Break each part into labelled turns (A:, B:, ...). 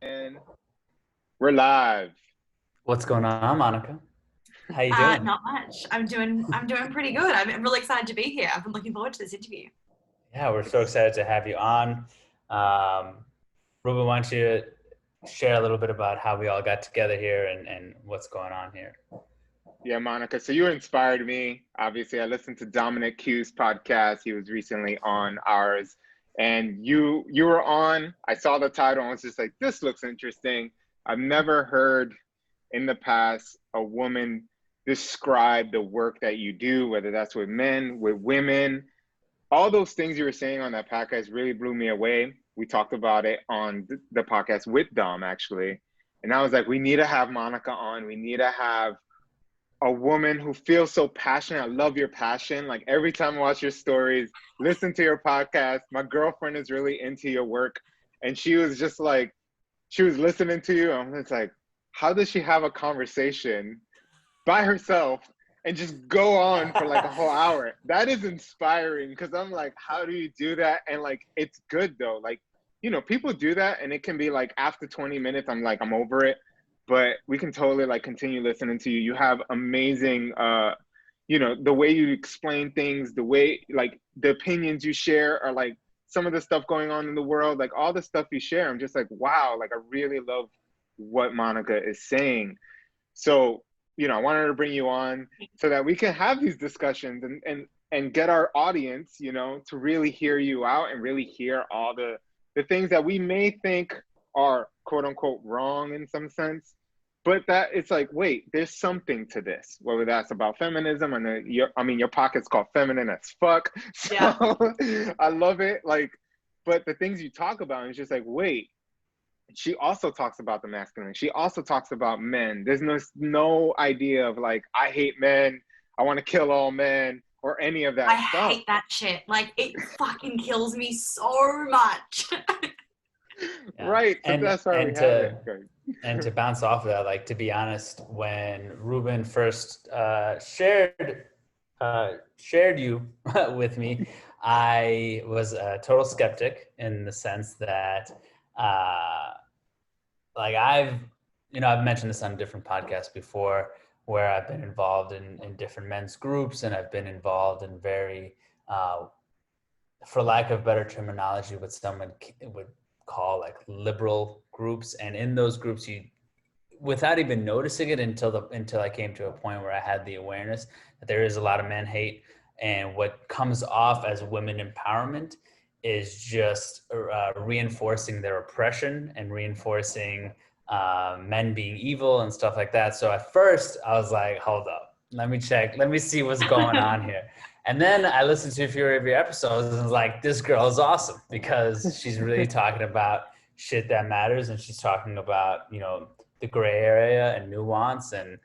A: And we're live.
B: What's going on, Monica? How you doing?
C: Not much. I'm doing pretty good. I'm really excited to be here. I've been looking forward to this interview.
B: Yeah, we're so excited to have you on. Um, Ruben, why don't you share a little bit about how we all got together here and what's going on here?
A: Yeah, Monica. So you inspired me. Obviously, I listened to Dominic Q's podcast. He was recently on ours. And you were on. I saw the title and was just like, this looks interesting. I've never heard in the past a woman describe the work that you do, whether that's with men, with women. All those things you were saying on that podcast really blew me away. We talked about it on the podcast with Dom, actually. And I was like, we need to have Monica on. We need to have a woman who feels so passionate. I love your passion. Like every time I watch your stories, listen to your podcast. My girlfriend is really into your work. And she was just like, she was listening to you. And it's like, how does she have a conversation by herself and just go on for like a whole hour? That is inspiring because I'm like, how do you do that? And like, it's good though. Like, people do that and it can be like after 20 minutes, I'm like, I'm over it. But we can totally like continue listening to you. You have amazing, the way you explain things, the way like the opinions you share are like some of the stuff going on in the world, like all the stuff you share. I'm just like, wow, like I really love what Monica is saying. So, I wanted to bring you on so that we can have these discussions and get our audience, to really hear you out and really hear all the things that we may think are quote unquote wrong in some sense, but that it's like, wait, there's something to this, whether that's about feminism and your pocket's called feminine as fuck. So
C: Yeah.
A: I love it. Like, but the things you talk about is just like, wait, she also talks about the masculine. She also talks about men. There's no idea of like, I hate men, I want to kill all men, or any of that
C: I
A: stuff.
C: hate that shit. Like it fucking kills me so much.
B: Yeah.
A: Right. So
B: And
A: that's why we
B: and
A: have
B: to
A: it. Good.
B: and to bounce off of that, like to be honest, when Ruben first shared you with me, I was a total skeptic in the sense that uh, like I've mentioned this on different podcasts before where I've been involved in different men's groups, and I've been involved in very for lack of better terminology, what someone would call like liberal groups. And in those groups, you, without even noticing it until I came to a point where I had the awareness that there is a lot of man hate, and what comes off as women empowerment is just reinforcing their oppression and reinforcing men being evil and stuff like that. So at first I was like, hold up, let me check, let me see what's going on here. And then I listened to a few of your episodes and was like, this girl is awesome because she's really talking about shit that matters, and she's talking about, the gray area and nuance and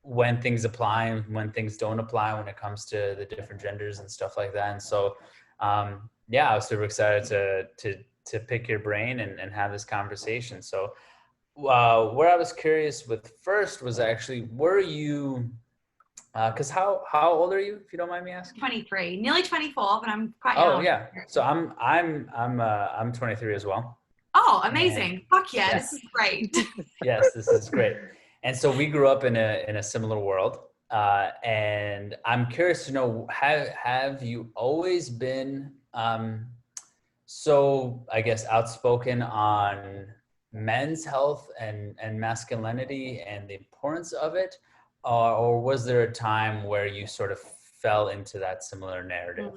B: when things apply and when things don't apply when it comes to the different genders and stuff like that. And so, yeah, I was super excited to pick your brain and have this conversation. So, where I was curious with first was actually, were you? Because how old are you, if you don't mind me asking?
C: 23, nearly 24, but I'm quite
B: Oh
C: young.
B: yeah, so I'm 23 as well.
C: Oh,
B: And
C: amazing. Fuck yeah,
B: yeah,
C: this is great.
B: yes, this is great. And so we grew up in a similar world. And I'm curious to know, have you always been so, I guess, outspoken on men's health and masculinity and the importance of it? Or was there a time where you sort of fell into that similar narrative?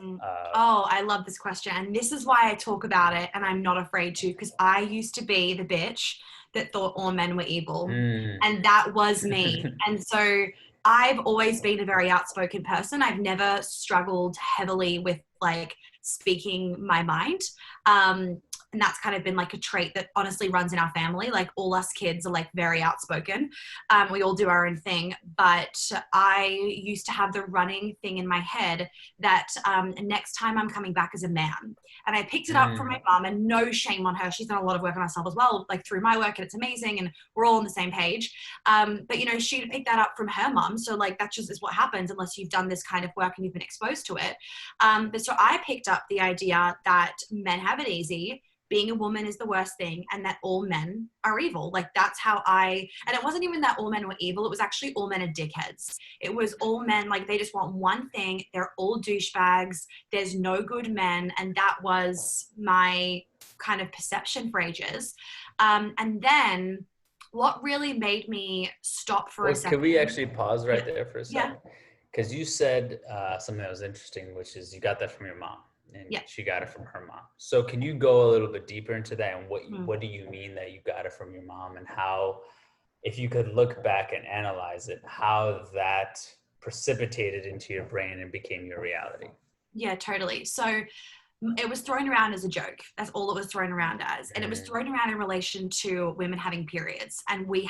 C: Oh, I love this question. And this is why I talk about it and I'm not afraid to, because I used to be the bitch that thought all men were evil.
B: Mm.
C: And that was me. And so I've always been a very outspoken person. I've never struggled heavily with like speaking my mind. And that's kind of been like a trait that honestly runs in our family. Like all us kids are like very outspoken. We all do our own thing. But I used to have the running thing in my head that next time I'm coming back as a man. And I picked it up from my mom, and no shame on her. She's done a lot of work on herself as well, like through my work, and it's amazing. And we're all on the same page. But, she'd picked that up from her mom. So like, that just is what happens unless you've done this kind of work and you've been exposed to it. But so I picked up the idea that men have it easy. being a woman is the worst thing and that all men are evil. Like that's how and it wasn't even that all men were evil. It was actually all men are dickheads. It was all men, like they just want one thing. They're all douchebags. There's no good men. And that was my kind of perception for ages. And then what really made me stop for a second.
B: Can we actually pause right there for a second?
C: Yeah.
B: Because you said something that was interesting, which is you got that from your mom, and
C: Yeah.
B: she got it from her mom. So can you go a little bit deeper into that, and what do you mean that you got it from your mom, and how, if you could look back and analyze it, how that precipitated into your brain and became your reality?
C: Yeah, totally. So it was thrown around as a joke. That's all it was thrown around as. And it was thrown around in relation to women having periods. And we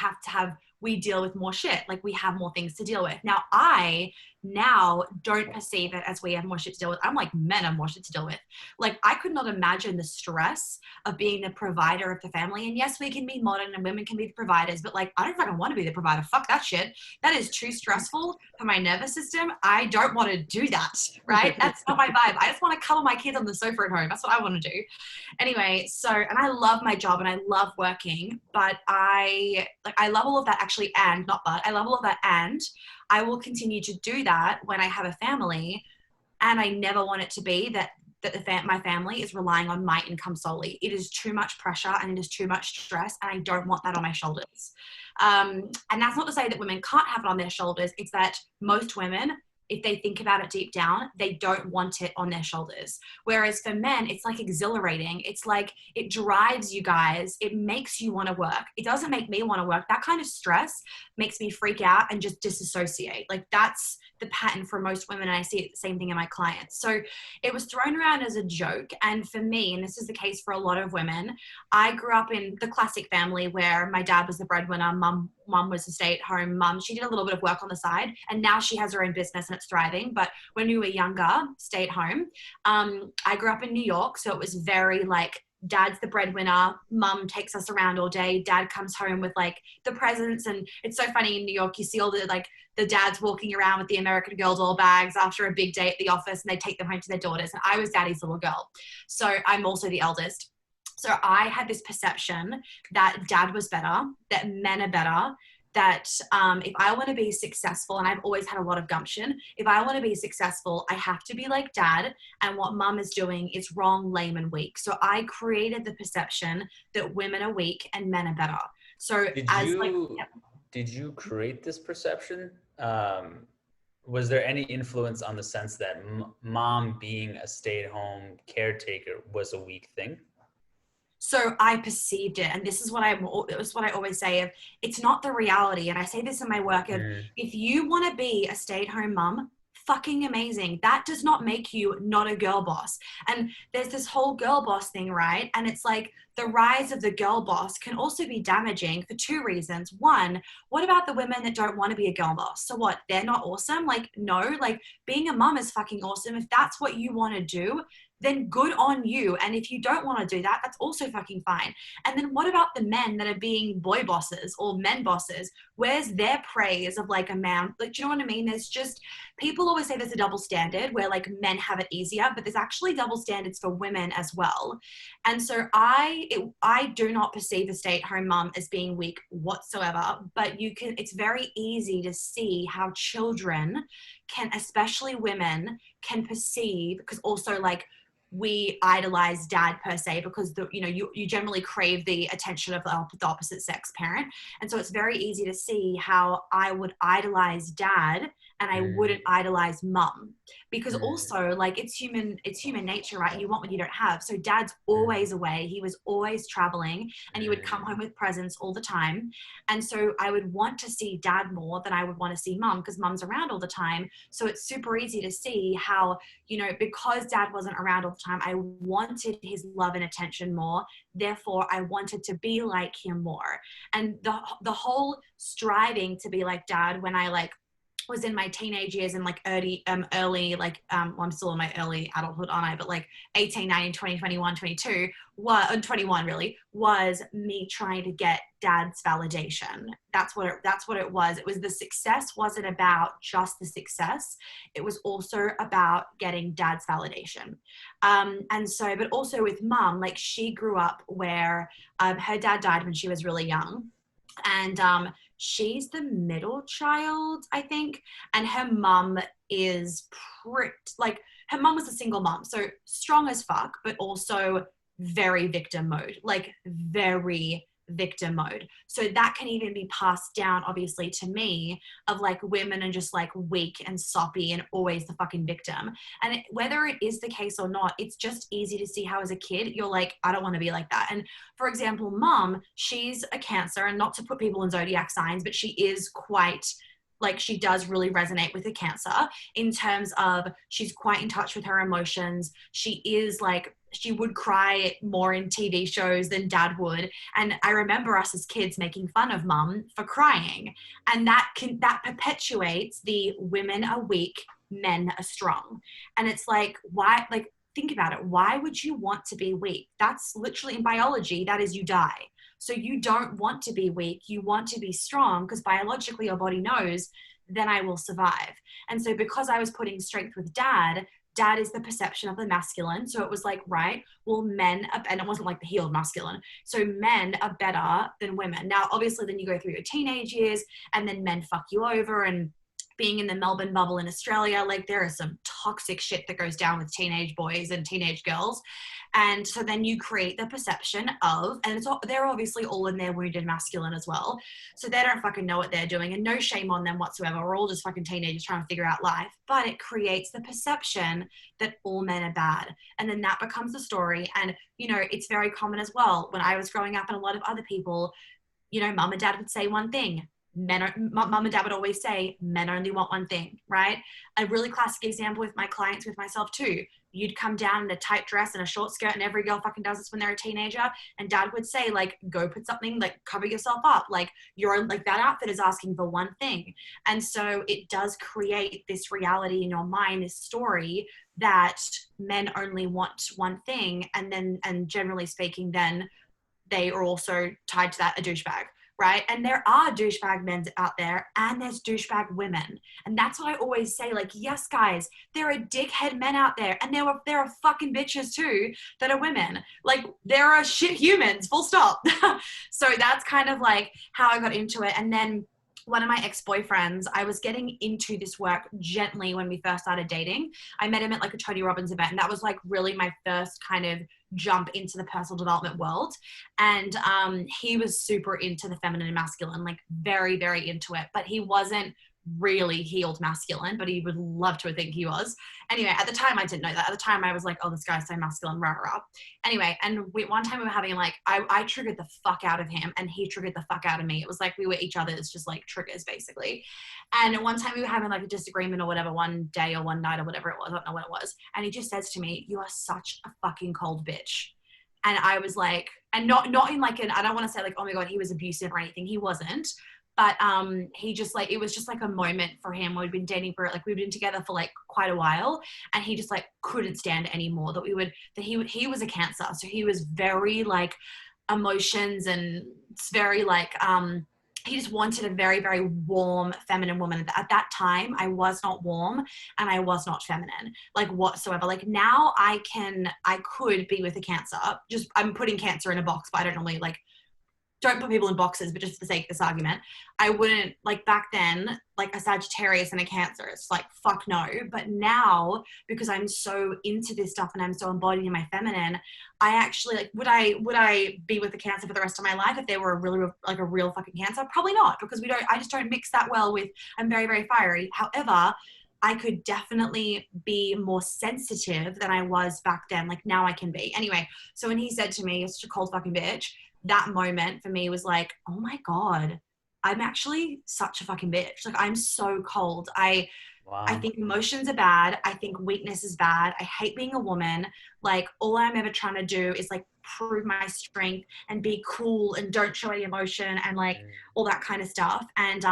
C: deal with more shit. Like we have more things to deal with. Now, I don't perceive it as we have more shit to deal with. I'm like, men have more shit to deal with. Like I could not imagine the stress of being the provider of the family. And yes, we can be modern and women can be the providers, but like, I don't fucking want to be the provider. Fuck that shit. That is too stressful for my nervous system. I don't want to do that, right? That's not my vibe. I just want to cuddle my kids on the sofa at home. That's what I want to do. Anyway, so, and I love my job and I love working, but I love all of that actually, and not but, I love all of that, and I will continue to do that when I have a family, and I never want it to be that my family is relying on my income solely. It is too much pressure and it is too much stress, and I don't want that on my shoulders. And that's not to say that women can't have it on their shoulders. It's that most women, if they think about it deep down, they don't want it on their shoulders. Whereas for men, it's like exhilarating. It's like it drives you guys. It makes you want to work. It doesn't make me want to work. That kind of stress makes me freak out and just disassociate. Like that's the pattern for most women. And I see it the same thing in my clients. So it was thrown around as a joke. And for me, and this is the case for a lot of women, I grew up in the classic family where my dad was the breadwinner, mum was a stay-at-home mum. She did a little bit of work on the side, and now she has her own business and it's thriving. But when we were younger, stay-at-home, I grew up in New York, so it was very like, dad's the breadwinner, mum takes us around all day, dad comes home with like the presents. And it's so funny in New York, you see all the dads walking around with the American Girl doll bags after a big day at the office, and they take them home to their daughters. And I was daddy's little girl, so I'm also the eldest. So I had this perception that dad was better, that men are better, that if I want to be successful, and I've always had a lot of gumption, if I want to be successful, I have to be like dad, and what mum is doing is wrong, lame, and weak. So I created the perception that women are weak and men are better. So
B: did you create this perception? Was there any influence on the sense that mom being a stay-at-home caretaker was a weak thing?
C: So I perceived it, and this is what I always say, of it's not the reality. And I say this in my work of, if you want to be a stay-at-home mum, fucking amazing. That does not make you not a girl boss. And there's this whole girl boss thing, right? And it's like the rise of the girl boss can also be damaging for two reasons. One, what about the women that don't want to be a girl boss? So what, they're not awesome? Like, no, like being a mum is fucking awesome. If that's what you want to do, then good on you. And if you don't want to do that, that's also fucking fine. And then what about the men that are being boy bosses or men bosses? Where's their praise of like a man? Like, do you know what I mean? There's just, people always say there's a double standard where like men have it easier, but there's actually double standards for women as well. And so I do not perceive a stay-at-home mum as being weak whatsoever, but it's very easy to see how children can, especially women, can perceive, because also like, we idolize dad per se, because you generally crave the attention of the opposite sex parent. And so it's very easy to see how I would idolize dad and I wouldn't idolize mum, because also like it's human nature, right? You want what you don't have. So dad's always away. He was always traveling, and he would come home with presents all the time. And so I would want to see dad more than I would want to see mum, because mum's around all the time. So it's super easy to see how, because dad wasn't around all the time, I wanted his love and attention more. Therefore, I wanted to be like him more. And the whole striving to be like dad, when I like was in my teenage years and like early like well, I'm still in my early adulthood, aren't I, but like 18, 19, 20, 21, 22 was 21 really was me trying to get dad's validation. That's what it was. It was the success wasn't about just the success, it was also about getting dad's validation. And so, but also with mum, like she grew up where her dad died when she was really young, and she's the middle child, I think, and her mum is like, her mum was a single mum, so strong as fuck, but also very victim mode, like very victim mode. So that can even be passed down, obviously, to me, of like women are just like weak and soppy and always the fucking victim. And whether it is the case or not, it's just easy to see how as a kid you're like, I don't want to be like that. And for example, mum, she's a Cancer, and not to put people in zodiac signs, but she is quite like, she does really resonate with the Cancer in terms of she's quite in touch with her emotions. She is like, she would cry more in TV shows than dad would. And I remember us as kids making fun of mum for crying. And that perpetuates the women are weak, men are strong. And it's like, why, like, think about it. Why would you want to be weak? That's literally, in biology, that is, you die. So you don't want to be weak. You want to be strong, because biologically your body knows, then I will survive. And so because I was putting strength with dad is the perception of the masculine. So it was like, right, well, men are, and it wasn't like the healed masculine. So men are better than women. Now, obviously, then you go through your teenage years and then men fuck you over. And being in the Melbourne bubble in Australia, like there is some toxic shit that goes down with teenage boys and teenage girls. And so then you create the perception of, and it's all, they're obviously all in their wounded masculine as well. So they don't fucking know what they're doing, and no shame on them whatsoever. We're all just fucking teenagers trying to figure out life. But it creates the perception that all men are bad. And then that becomes the story. And, you know, it's very common as well. When I was growing up, and a lot of other people, you know, mum and dad would say one thing. Mum and dad would always say, men only want one thing, right? A really classic example with my clients, with myself too. You'd come down in a tight dress and a short skirt, and every girl fucking does this when they're a teenager. And dad would say, like, go put something, like, cover yourself up. Like, you're like, that outfit is asking for one thing. And so it does create this reality in your mind, this story that men only want one thing. And generally speaking, then they are also tied to that, a douchebag. Right? And there are douchebag men out there, and there's douchebag women. And that's what I always say, like, yes, guys, there are dickhead men out there, and there are fucking bitches too that are women. Like, there are shit humans, full stop. So that's kind of like how I got into it. And then one of my ex-boyfriends, I was getting into this work gently when we first started dating. I met him at like a Tony Robbins event, and that was like really my first kind of jump into the personal development world. And he was super into the feminine and masculine, like very, very into it, but he wasn't really healed masculine, but he would love to think he was. Anyway, at the time I didn't know that. At the time I was like, oh, this guy's so masculine, rah, rah. Anyway, and one time we were having like, I triggered the fuck out of him, and he triggered the fuck out of me. It was like we were each other's just like triggers, basically. And one time we were having like a disagreement or whatever, one day or one night or whatever it was, I don't know what it was. And he just says to me, you are such a fucking cold bitch. And I was like, and not in like I don't want to say like, oh my God, he was abusive or anything. He wasn't. But he just like, it was just like a moment for him. We'd been dating for like, we'd been together for like quite a while, and he just like couldn't stand anymore he was a Cancer. So he was very like emotions, and it's very like, he just wanted a very, very warm feminine woman. At that time, I was not warm and I was not feminine, like whatsoever. Like now I could be with a Cancer. Just, I'm putting Cancer in a box, but I don't normally like, don't put people in boxes, but just for the sake of this argument, I wouldn't, like back then, like a Sagittarius and a Cancer, it's like, fuck no. But now, because I'm so into this stuff and I'm so embodied in my feminine, I actually like, would I be with a Cancer for the rest of my life if they were a real fucking Cancer? Probably not, because I just don't mix that well with, I'm very, very fiery. However, I could definitely be more sensitive than I was back then. Like now I can be. Anyway, so when he said to me, you're such a cold fucking bitch, that moment for me was like, oh my God, I'm actually such a fucking bitch. Like I'm so cold. Wow. I think emotions are bad. I think weakness is bad. I hate being a woman. Like all I'm ever trying to do is like prove my strength and be cool and don't show any emotion and like all that kind of stuff. And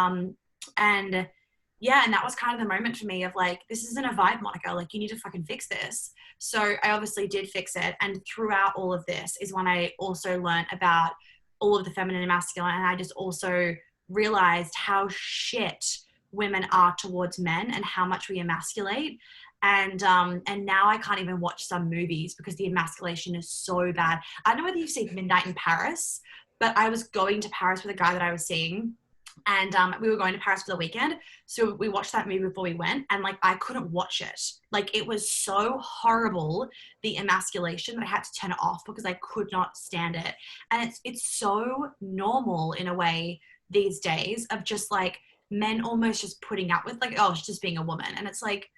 C: yeah, and that was kind of the moment for me of like, this isn't a vibe, Monica. Like, you need to fucking fix this. So I obviously did fix it. And throughout all of this is when I also learned about all of the feminine and masculine. And I just also realized how shit women are towards men and how much we emasculate. And now I can't even watch some movies because the emasculation is so bad. I don't know whether you've seen Midnight in Paris, but I was going to Paris with a guy that I was seeing. And we were going to Paris for the weekend. So we watched that movie before we went. And like, I couldn't watch it. Like, it was so horrible, the emasculation, that I had to turn it off because I could not stand it. And it's so normal in a way these days of just like men almost just putting up with like, oh, she's just being a woman. And it's like,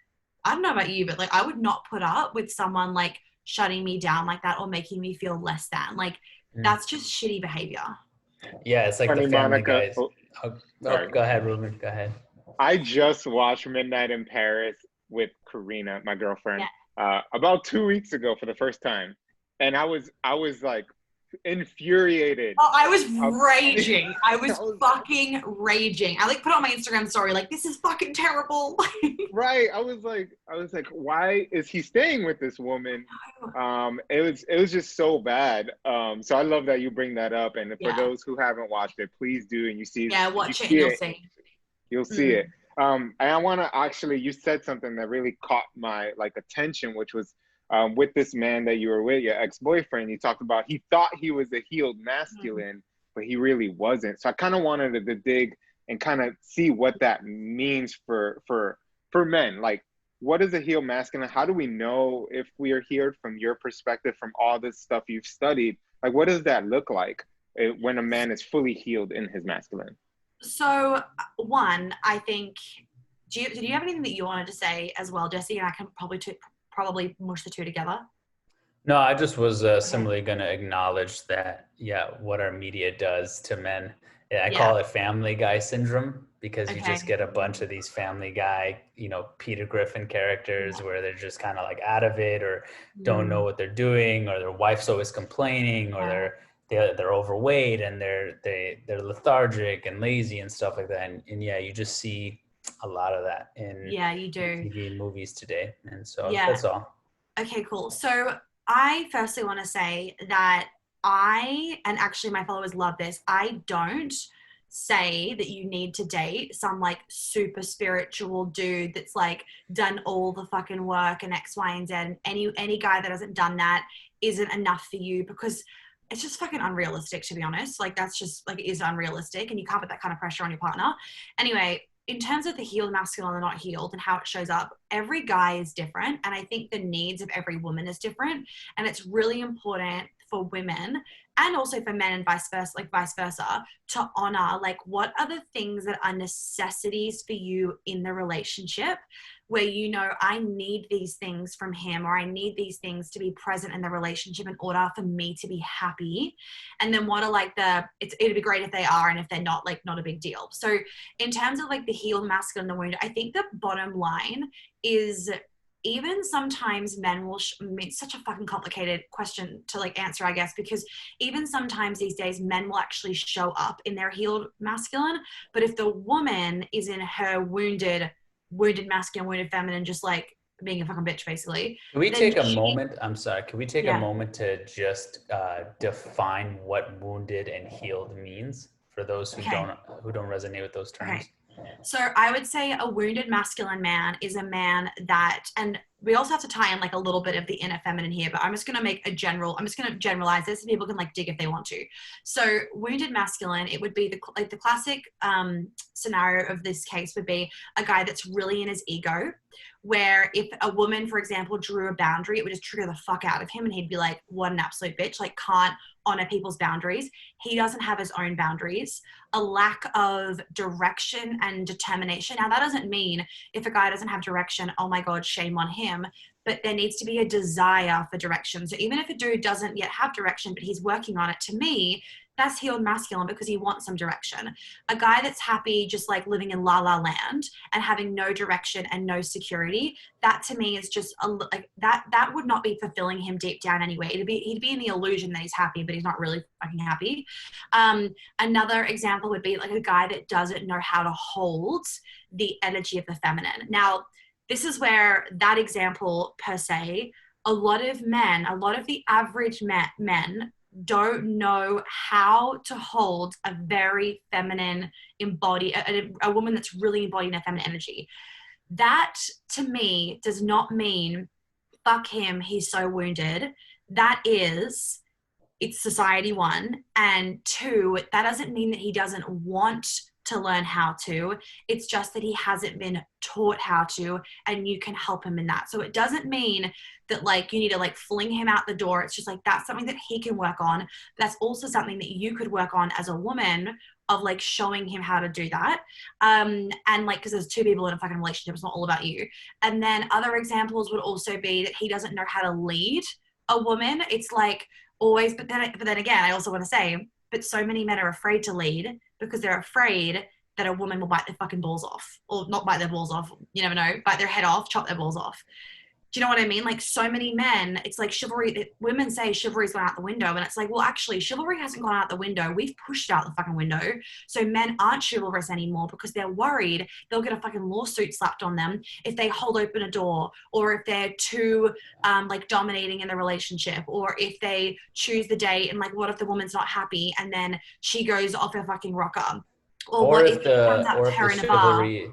C: I don't know about you, but like, I would not put up with someone like shutting me down like that or making me feel less than. Like, that's just shitty behavior.
B: Yeah, it's like
A: Funny,
B: the Family
A: Monica.
B: Guys. Go ahead, Ruben. Go ahead.
A: I just watched Midnight in Paris with Karina, my girlfriend, about 2 weeks ago for the first time, and I was like infuriated.
C: Oh, I was raging. I was fucking raging. I like put on my Instagram story like, this is fucking terrible.
A: Right. I was like, why is he staying with this woman? It was just so bad. So I love that you bring that up. And for those who haven't watched it, please do. And you see,
C: watch it and you'll see.
A: You'll see it. And I want to actually, you said something that really caught my like attention, which was with this man that you were with, your ex-boyfriend. You talked about he thought he was a healed masculine, but he really wasn't. So I kind of wanted to dig and kind of see what that means for men. Like, what is a healed masculine? How do we know if we are healed from your perspective, from all this stuff you've studied? Like, what does that look like when a man is fully healed in his masculine?
C: So one, I think, did you have anything that you wanted to say as well, Jesse? And I can probably mush the two together.
B: No, I just was similarly going to acknowledge that, what our media does to men. I call it Family Guy syndrome, because you just get a bunch of these Family Guy, Peter Griffin characters where they're just kind of like out of it, or don't know what they're doing, or their wife's always complaining, or they're overweight and they're lethargic and lazy and stuff like that. And you just see a lot of that in
C: you do
B: TV and movies today. And so that's all.
C: Okay, cool. So I firstly want to say that and actually my followers love this, I don't say that you need to date some like super spiritual dude that's like done all the fucking work and X, Y, and Z. Any guy that hasn't done that isn't enough for you, because it's just fucking unrealistic, to be honest. Like, that's just like, it is unrealistic, and you can't put that kind of pressure on your partner. Anyway, in terms of the healed masculine and the not healed and how it shows up, every guy is different. And I think the needs of every woman is different. And it's really important for women and also for men and vice versa, to honor like, what are the things that are necessities for you in the relationship, where I need these things from him, or I need these things to be present in the relationship in order for me to be happy. And then what are like it'd be great if they are, and if they're not, like, not a big deal. So in terms of like the healed masculine, the wounded, I think the bottom line is, even sometimes men will, it's such a fucking complicated question to like answer, I guess, because even sometimes these days men will actually show up in their healed masculine. But if the woman is in her wounded masculine, wounded feminine, just like being a fucking bitch, basically.
B: Can we take a moment? I'm sorry. Can we take a moment to just define what wounded and healed means for those who don't resonate with those terms?
C: Okay. So I would say a wounded masculine man is a man that, and we also have to tie in like a little bit of the inner feminine here, but I'm just going to generalize this, and people can like dig if they want to. So wounded masculine, it would be the classic scenario of this case would be a guy that's really in his ego, where if a woman, for example, drew a boundary, it would just trigger the fuck out of him, and he'd be like, what an absolute bitch, like can't honor people's boundaries. He doesn't have his own boundaries. A lack of direction and determination. Now, that doesn't mean if a guy doesn't have direction, oh my God, shame on him. But there needs to be a desire for direction. So even if a dude doesn't yet have direction, but he's working on it, to me, that's healed masculine because he wants some direction. A guy that's happy just like living in la la land and having no direction and no security, that to me is just like that would not be fulfilling him deep down anyway. He'd be in the illusion that he's happy, but he's not really fucking happy. Another example would be like a guy that doesn't know how to hold the energy of the feminine. Now, this is where that example per se, a lot of the average men don't know how to hold a very feminine a woman that's really embodying their feminine energy. That to me does not mean fuck him, he's so wounded. That is, it's society, one, and two, that doesn't mean that he doesn't want to learn how to. It's just that he hasn't been taught how to, and you can help him in that. So it doesn't mean that like you need to like fling him out the door. It's just like that's something that he can work on. That's also something that you could work on as a woman, of like showing him how to do that. And like, because there's two people in a fucking relationship, it's not all about you. And then other examples would also be that he doesn't know how to lead a woman. It's like always, but then again, I also want to say, but so many men are afraid to lead because they're afraid that a woman will bite their fucking balls off, or not bite their balls off, you never know, bite their head off, chop their balls off. Do you know what I mean? Like so many men, it's like chivalry, women say chivalry's gone out the window, and it's like, well, actually chivalry hasn't gone out the window. We've pushed out the fucking window. So men aren't chivalrous anymore because they're worried they'll get a fucking lawsuit slapped on them if they hold open a door, or if they're too like dominating in the relationship, or if they choose the date and like, what if the woman's not happy and then she goes off her fucking rocker? Or what if the chivalry,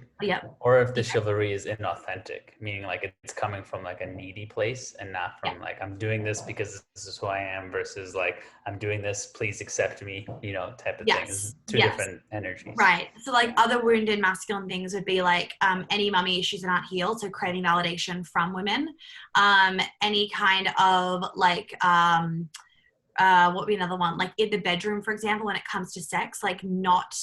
B: or if the chivalry is inauthentic, meaning like it's coming from like a needy place and not from like, I'm doing this because this is who I am, versus like, I'm doing this, please accept me, you know, type of thing. It's two different energies.
C: Right. So like other wounded masculine things would be like any mummy issues that aren't healed, so craving validation from women, any kind of like what would be another one, like in the bedroom, for example, when it comes to sex, like not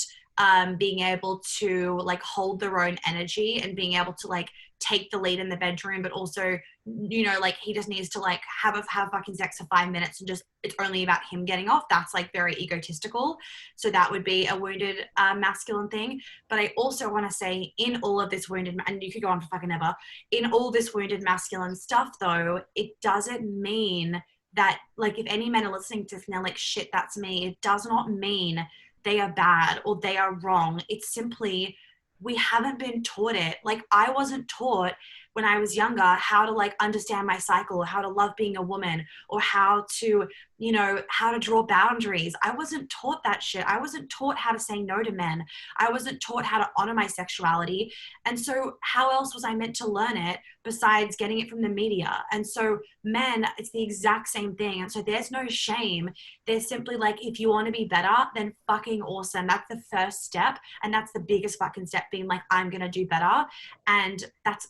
C: being able to like hold their own energy and being able to like take the lead in the bedroom, but also, you know, like he just needs to like have fucking sex for 5 minutes and just, it's only about him getting off. That's like very egotistical. So that would be a wounded masculine thing. But I also want to say, in all of this wounded, and you could go on for fucking ever, in all this wounded masculine stuff though, it doesn't mean that like, if any men are listening to this and they're like, shit, that's me, it does not mean they are bad or they are wrong. It's simply, we haven't been taught it. Like I wasn't taught when I was younger how to like understand my cycle, or how to love being a woman, or how to, you know, how to draw boundaries. I wasn't taught that shit. I wasn't taught how to say no to men. I wasn't taught how to honor my sexuality. And so how else was I meant to learn it besides getting it from the media? And so men, it's the exact same thing. And so there's no shame. There's simply like, if you want to be better, then fucking awesome. That's the first step. And that's the biggest fucking step, being like, I'm going to do better. And that's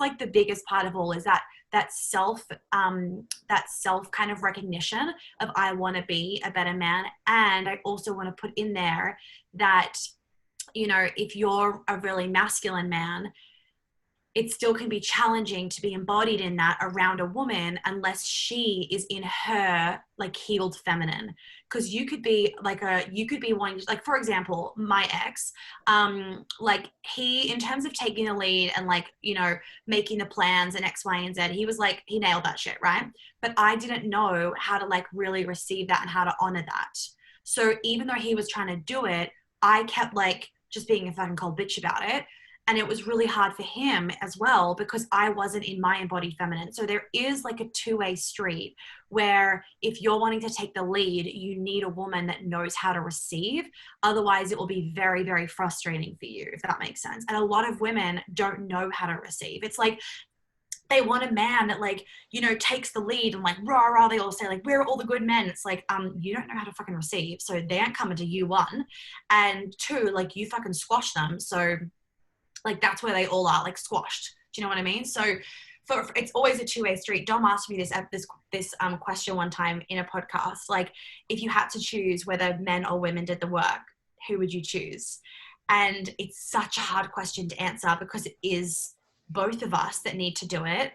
C: like the biggest part of all, is that self kind of recognition of, I want to be a better man. And I also want to put in there that, you know, if you're a really masculine man, it still can be challenging to be embodied in that around a woman unless she is in her like healed feminine. Because you could be wanting to, like, for example, my ex, like he, in terms of taking the lead and like, you know, making the plans and X, Y, and Z, he was like, he nailed that shit, right? But I didn't know how to like really receive that and how to honor that. So even though he was trying to do it, I kept like just being a fucking cold bitch about it. And it was really hard for him as well, because I wasn't in my embodied feminine. So there is like a two-way street where if you're wanting to take the lead, you need a woman that knows how to receive. Otherwise, it will be very, very frustrating for you, if that makes sense. And a lot of women don't know how to receive. It's like, they want a man that like, you know, takes the lead and like rah rah, they all say like, we're all the good men. It's like, you don't know how to fucking receive. So they aren't coming to you, one. And two, like you fucking squash them. So like that's where they all are, like squashed. Do you know what I mean? So it's always a two-way street. Dom asked me this question one time in a podcast, like, if you had to choose whether men or women did the work, who would you choose? And it's such a hard question to answer because it is both of us that need to do it.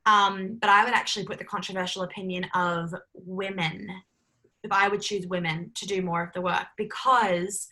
C: But I would actually put the controversial opinion of women if I would choose women to do more of the work, because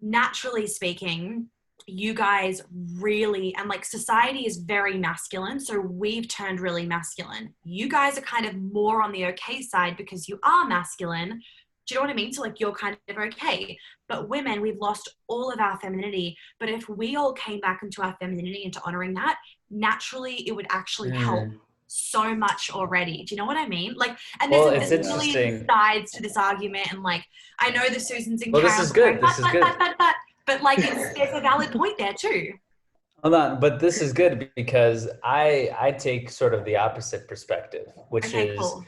C: naturally speaking, you guys really, and like society is very masculine, so we've turned really masculine. You guys are kind of more on the okay side because you are masculine. Do you know what I mean? So like you're kind of okay. But women, we've lost all of our femininity. But if we all came back into our femininity, into honoring that, naturally it would actually help so much already. Do you know what I mean? Like, and
B: Well,
C: there's
B: it's
C: a million
B: interesting.
C: sides to this argument, and like I know the Susans and
B: Well, this
C: Karens
B: is good. This is good.
C: but like there's a valid point there too.
B: Hold on, but this is good because I take sort of the opposite perspective, which
C: Okay,
B: is
C: cool.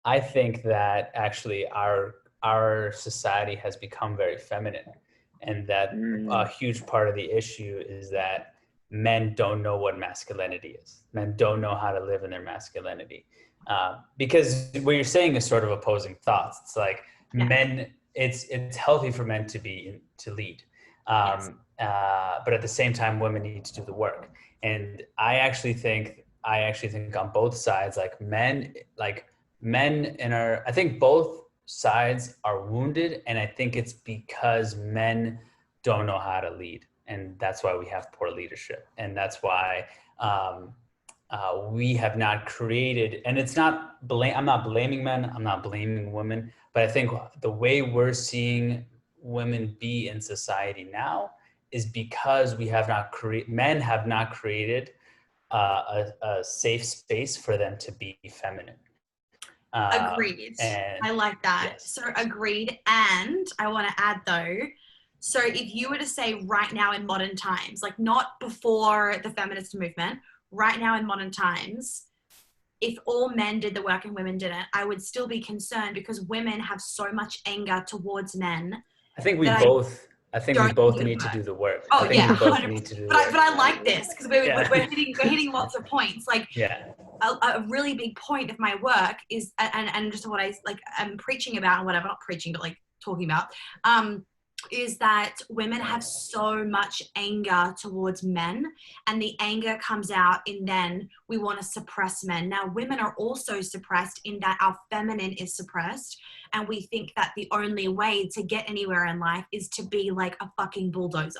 B: I think that actually our society has become very feminine, and that a huge part of the issue is that men don't know what masculinity is. Men don't know how to live in their masculinity, because what you're saying is sort of opposing thoughts. It's like men. It's healthy for men to lead. But at the same time, women need to do the work. And I actually think on both sides, I think both sides are wounded. And I think it's because men don't know how to lead. And that's why we have poor leadership. And that's why, we have not created, and I'm not blaming men, I'm not blaming women, but I think the way we're seeing women be in society now is because men have not created a safe space for them to be feminine.
C: Agreed. I like that.
B: Yes.
C: So agreed. And I want to add though, so if you were to say right now in modern times, like not before the feminist movement, right now in modern times, if all men did the work and women didn't, I would still be concerned because women have so much anger towards men.
B: I think we both need to do the work.
C: Oh,
B: I think
C: yeah,
B: we both need to do the work.
C: But I like this because we're hitting lots of points. Like a really big point of my work is, and just what I'm preaching about and whatever, not preaching, but like talking about, is that women have so much anger towards men, and the anger comes out in then we want to suppress men. Now, women are also suppressed in that our feminine is suppressed, and we think that the only way to get anywhere in life is to be like a fucking bulldozer.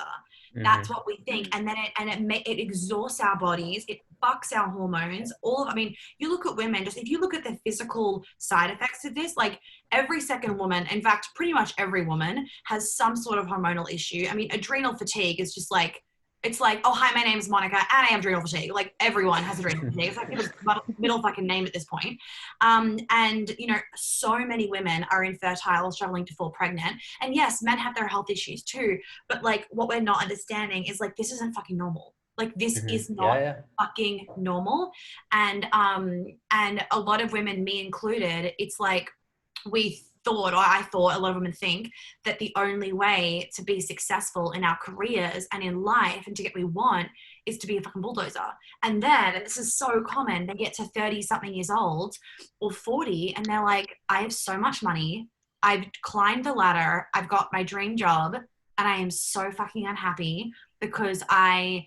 C: That's what we think, and then it exhausts our bodies, it fucks our hormones. I mean, you look at women, just if you look at the physical side effects of this, like every second woman, in fact, pretty much every woman has some sort of hormonal issue. I mean, adrenal fatigue is just like, it's like, oh, hi, my name is Monica and I have adrenal fatigue. Like everyone has adrenal fatigue. It's like people's middle fucking name at this point. And, you know, so many women are infertile or struggling to fall pregnant. And yes, men have their health issues too. But like what we're not understanding is like, this isn't fucking normal. Like this is not fucking normal. And a lot of women, me included, it's like I thought, a lot of women think that the only way to be successful in our careers and in life and to get what we want is to be a fucking bulldozer. And then, and this is so common, they get to 30 something years old or 40 and they're like, I have so much money. I've climbed the ladder. I've got my dream job and I am so fucking unhappy because my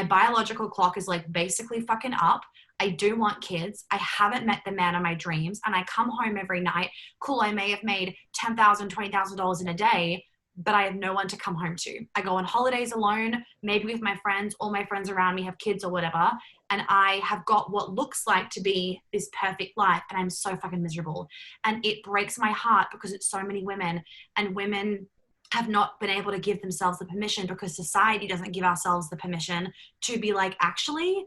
C: biological clock is like basically fucking up. I do want kids. I haven't met the man of my dreams. And I come home every night. Cool, I may have made $10,000, $20,000 in a day, but I have no one to come home to. I go on holidays alone, maybe with my friends. All my friends around me have kids or whatever. And I have got what looks like to be this perfect life. And I'm so fucking miserable. And it breaks my heart because it's so many women, and women have not been able to give themselves the permission because society doesn't give ourselves the permission to be like, actually,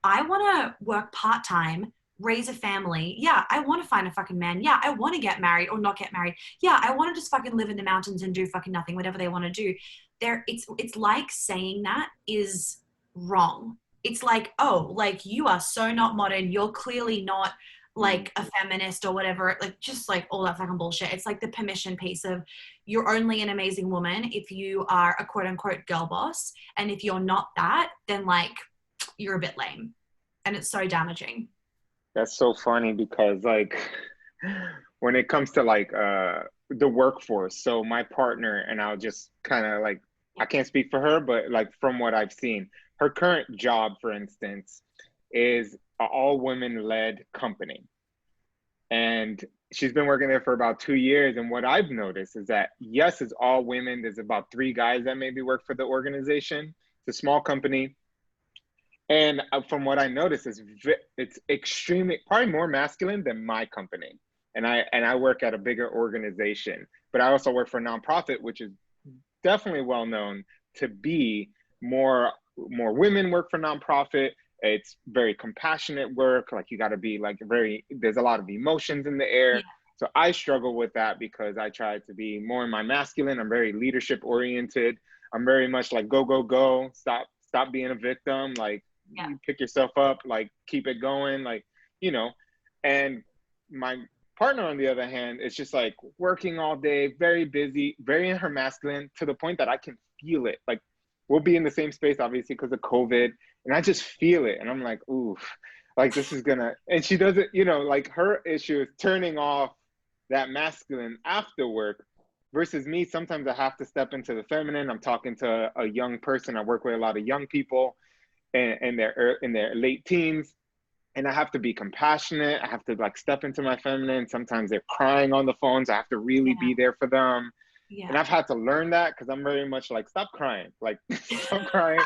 C: I want to work part-time, raise a family. Yeah, I want to find a fucking man. Yeah, I want to get married or not get married. Yeah, I want to just fucking live in the mountains and do fucking nothing, whatever they want to do. It's like saying that is wrong. It's like, oh, like you are so not modern. You're clearly not like a feminist or whatever, like just like all that fucking bullshit. It's like the permission piece of you're only an amazing woman if you are a quote unquote girl boss. And if you're not that, then like you're a bit lame. And it's so damaging.
A: That's so funny because like when it comes to like the workforce, so my partner, and I'll just kind of like, I can't speak for her, but like from what I've seen, her current job, for instance, is an all women led company. And she's been working there for about 2 years. And what I've noticed is that, yes, it's all women. There's about 3 guys that maybe work for the organization. It's a small company. And from what I noticed, it's extremely, probably more masculine than my company. And I work at a bigger organization, but I also work for a nonprofit, which is definitely well known to be more women work for nonprofit. It's very compassionate work. Like, you got to be like there's a lot of emotions in the air.
C: Yeah.
A: So I struggle with that because I try to be more in my masculine. I'm very leadership oriented. I'm very much like, go, go, go. Stop being a victim. Like,
C: Yeah.
A: you pick yourself up, like, keep it going. Like, and my partner, on the other hand, is just like working all day, very busy, very in her masculine, to the point that I can feel it. Like, we'll be in the same space, obviously, because of COVID, and I just feel it. And I'm like, oof, like, this is gonna, and she doesn't, like, her issue is turning off that masculine after work, versus me. Sometimes I have to step into the feminine. I'm talking to a young person. I work with a lot of young people in their late teens, and I have to be compassionate. I have to, like, step into my feminine. Sometimes they're crying on the phones. I have to really be there for them.
C: Yeah.
A: And I've had to learn that, because I'm very much like, stop crying, like, stop crying,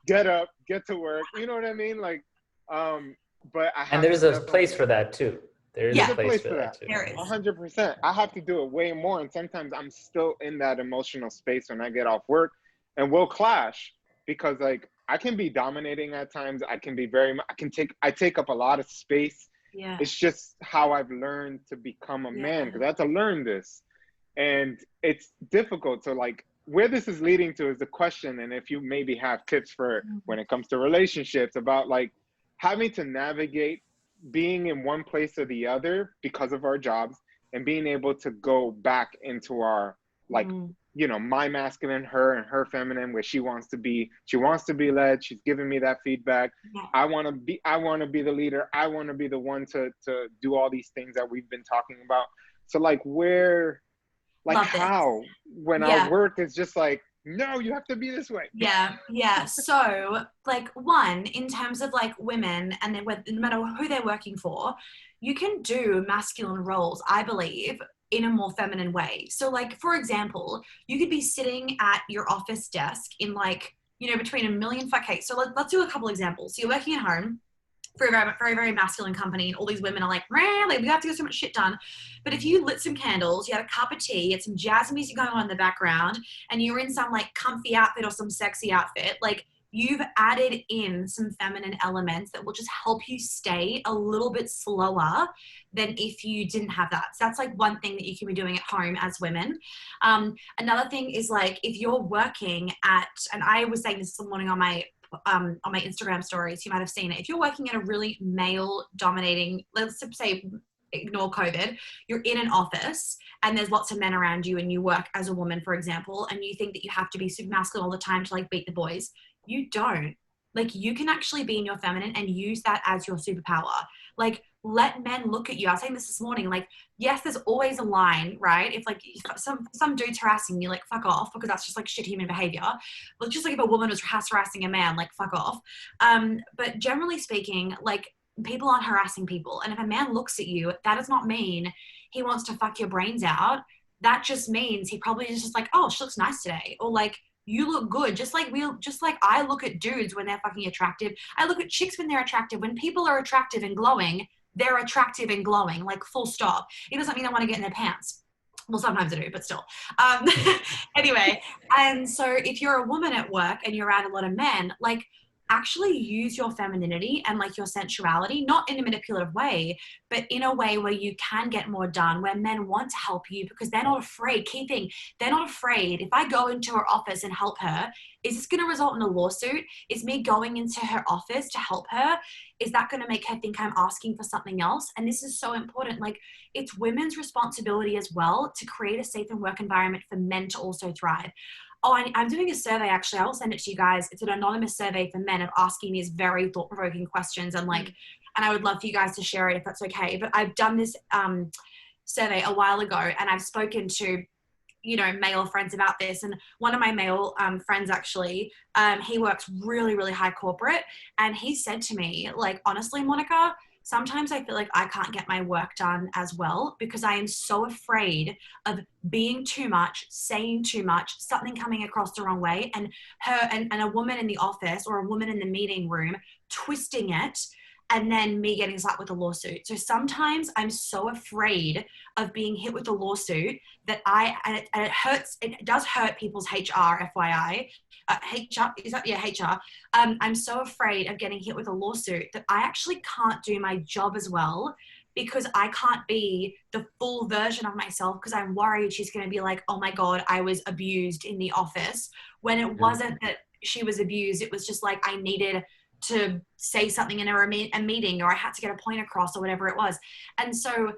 A: get up, get to work. You know what I mean? Like, but I have
B: And there's
A: to
B: a place for that too. There's
C: Yeah.
B: a place for that too.
C: There is.
A: 100%. I have to do it way more. And sometimes I'm still in that emotional space when I get off work, and we'll clash, because, like, I can be dominating at times. I can be I take up a lot of space.
C: Yeah.
A: It's just how I've learned to become a man, because I had to learn this. And it's difficult. So, like, where this is leading to is the question. And if you maybe have tips for when it comes to relationships, about, like, having to navigate being in one place or the other because of our jobs, and being able to go back into our, like, my masculine, her, and her feminine, where she wants to be led. She's giving me that feedback.
C: Yeah.
A: I want to be the leader. I want to be the one to do all these things that we've been talking about. So, like, where, like,
C: Love
A: how, when our work is just like, no, you have to be this way.
C: Yeah. So, like, one, in terms of, like, women, and then no matter who they're working for, you can do masculine roles, I believe, in a more feminine way. So, like, for example, you could be sitting at your office desk in, like, between a million. Okay, so let's do a couple examples. So you're working at home for a very, very, very masculine company, and all these women are like, really, we have to get so much shit done. But if you lit some candles, you had a cup of tea, you had some jazz music going on in the background, and you're in some, like, comfy outfit or some sexy outfit, like, you've added in some feminine elements that will just help you stay a little bit slower than if you didn't have that. So that's, like, one thing that you can be doing at home as women. Another thing is, like, if you're working at, and I was saying this morning on my Instagram stories, you might have seen it. If you're working at a really male dominating, let's say, ignore COVID, you're in an office and there's lots of men around you, and you work as a woman, for example, and you think that you have to be super masculine all the time to, like, beat the boys. You don't. Like, you can actually be in your feminine and use that as your superpower. Like, let men look at you. I was saying this morning, like, yes, there's always a line, right? If, like, some dude's harassing you, like, fuck off, because that's just, like, shit human behavior. But just like if a woman was harassing a man, like, fuck off. But generally speaking, like, people aren't harassing people. And if a man looks at you, that does not mean he wants to fuck your brains out. That just means he probably is just like, oh, she looks nice today. Or, like, you look good. Just like I look at dudes when they're fucking attractive. I look at chicks when they're attractive. When people are attractive and glowing, they're attractive and glowing, like, full stop. It doesn't mean I want to get in their pants. Well, sometimes I do, but still. Anyway, and so if you're a woman at work and you're around a lot of men, like, actually use your femininity and, like, your sensuality, not in a manipulative way, but in a way where you can get more done, where men want to help you because they're not afraid. Key thing, they're not afraid. If I go into her office and help her, is this going to result in a lawsuit? Is me going into her office to help her, is that going to make her think I'm asking for something else? And this is so important. Like, it's women's responsibility as well to create a safe and work environment for men to also thrive. Oh, I'm doing a survey, actually. I will send it to you guys. It's an anonymous survey for men of asking these very thought-provoking questions. And, like, and I would love for you guys to share it if that's okay. But I've done this survey a while ago, and I've spoken to, male friends about this. And one of my male friends, actually, he works really, really high corporate. And he said to me, like, honestly, Monica, sometimes I feel like I can't get my work done as well because I am so afraid of being too much, saying too much, something coming across the wrong way, and a woman in the office or a woman in the meeting room twisting it, and then me getting slapped with a lawsuit. So sometimes I'm so afraid of being hit with a lawsuit that and it hurts. It does hurt people's HR, FYI. HR, is that? Yeah, HR. I'm so afraid of getting hit with a lawsuit that I actually can't do my job as well because I can't be the full version of myself because I'm worried she's going to be like, oh my God, I was abused in the office. When it wasn't that she was abused, it was just like I needed to say something in a meeting, or I had to get a point across, or whatever it was. And so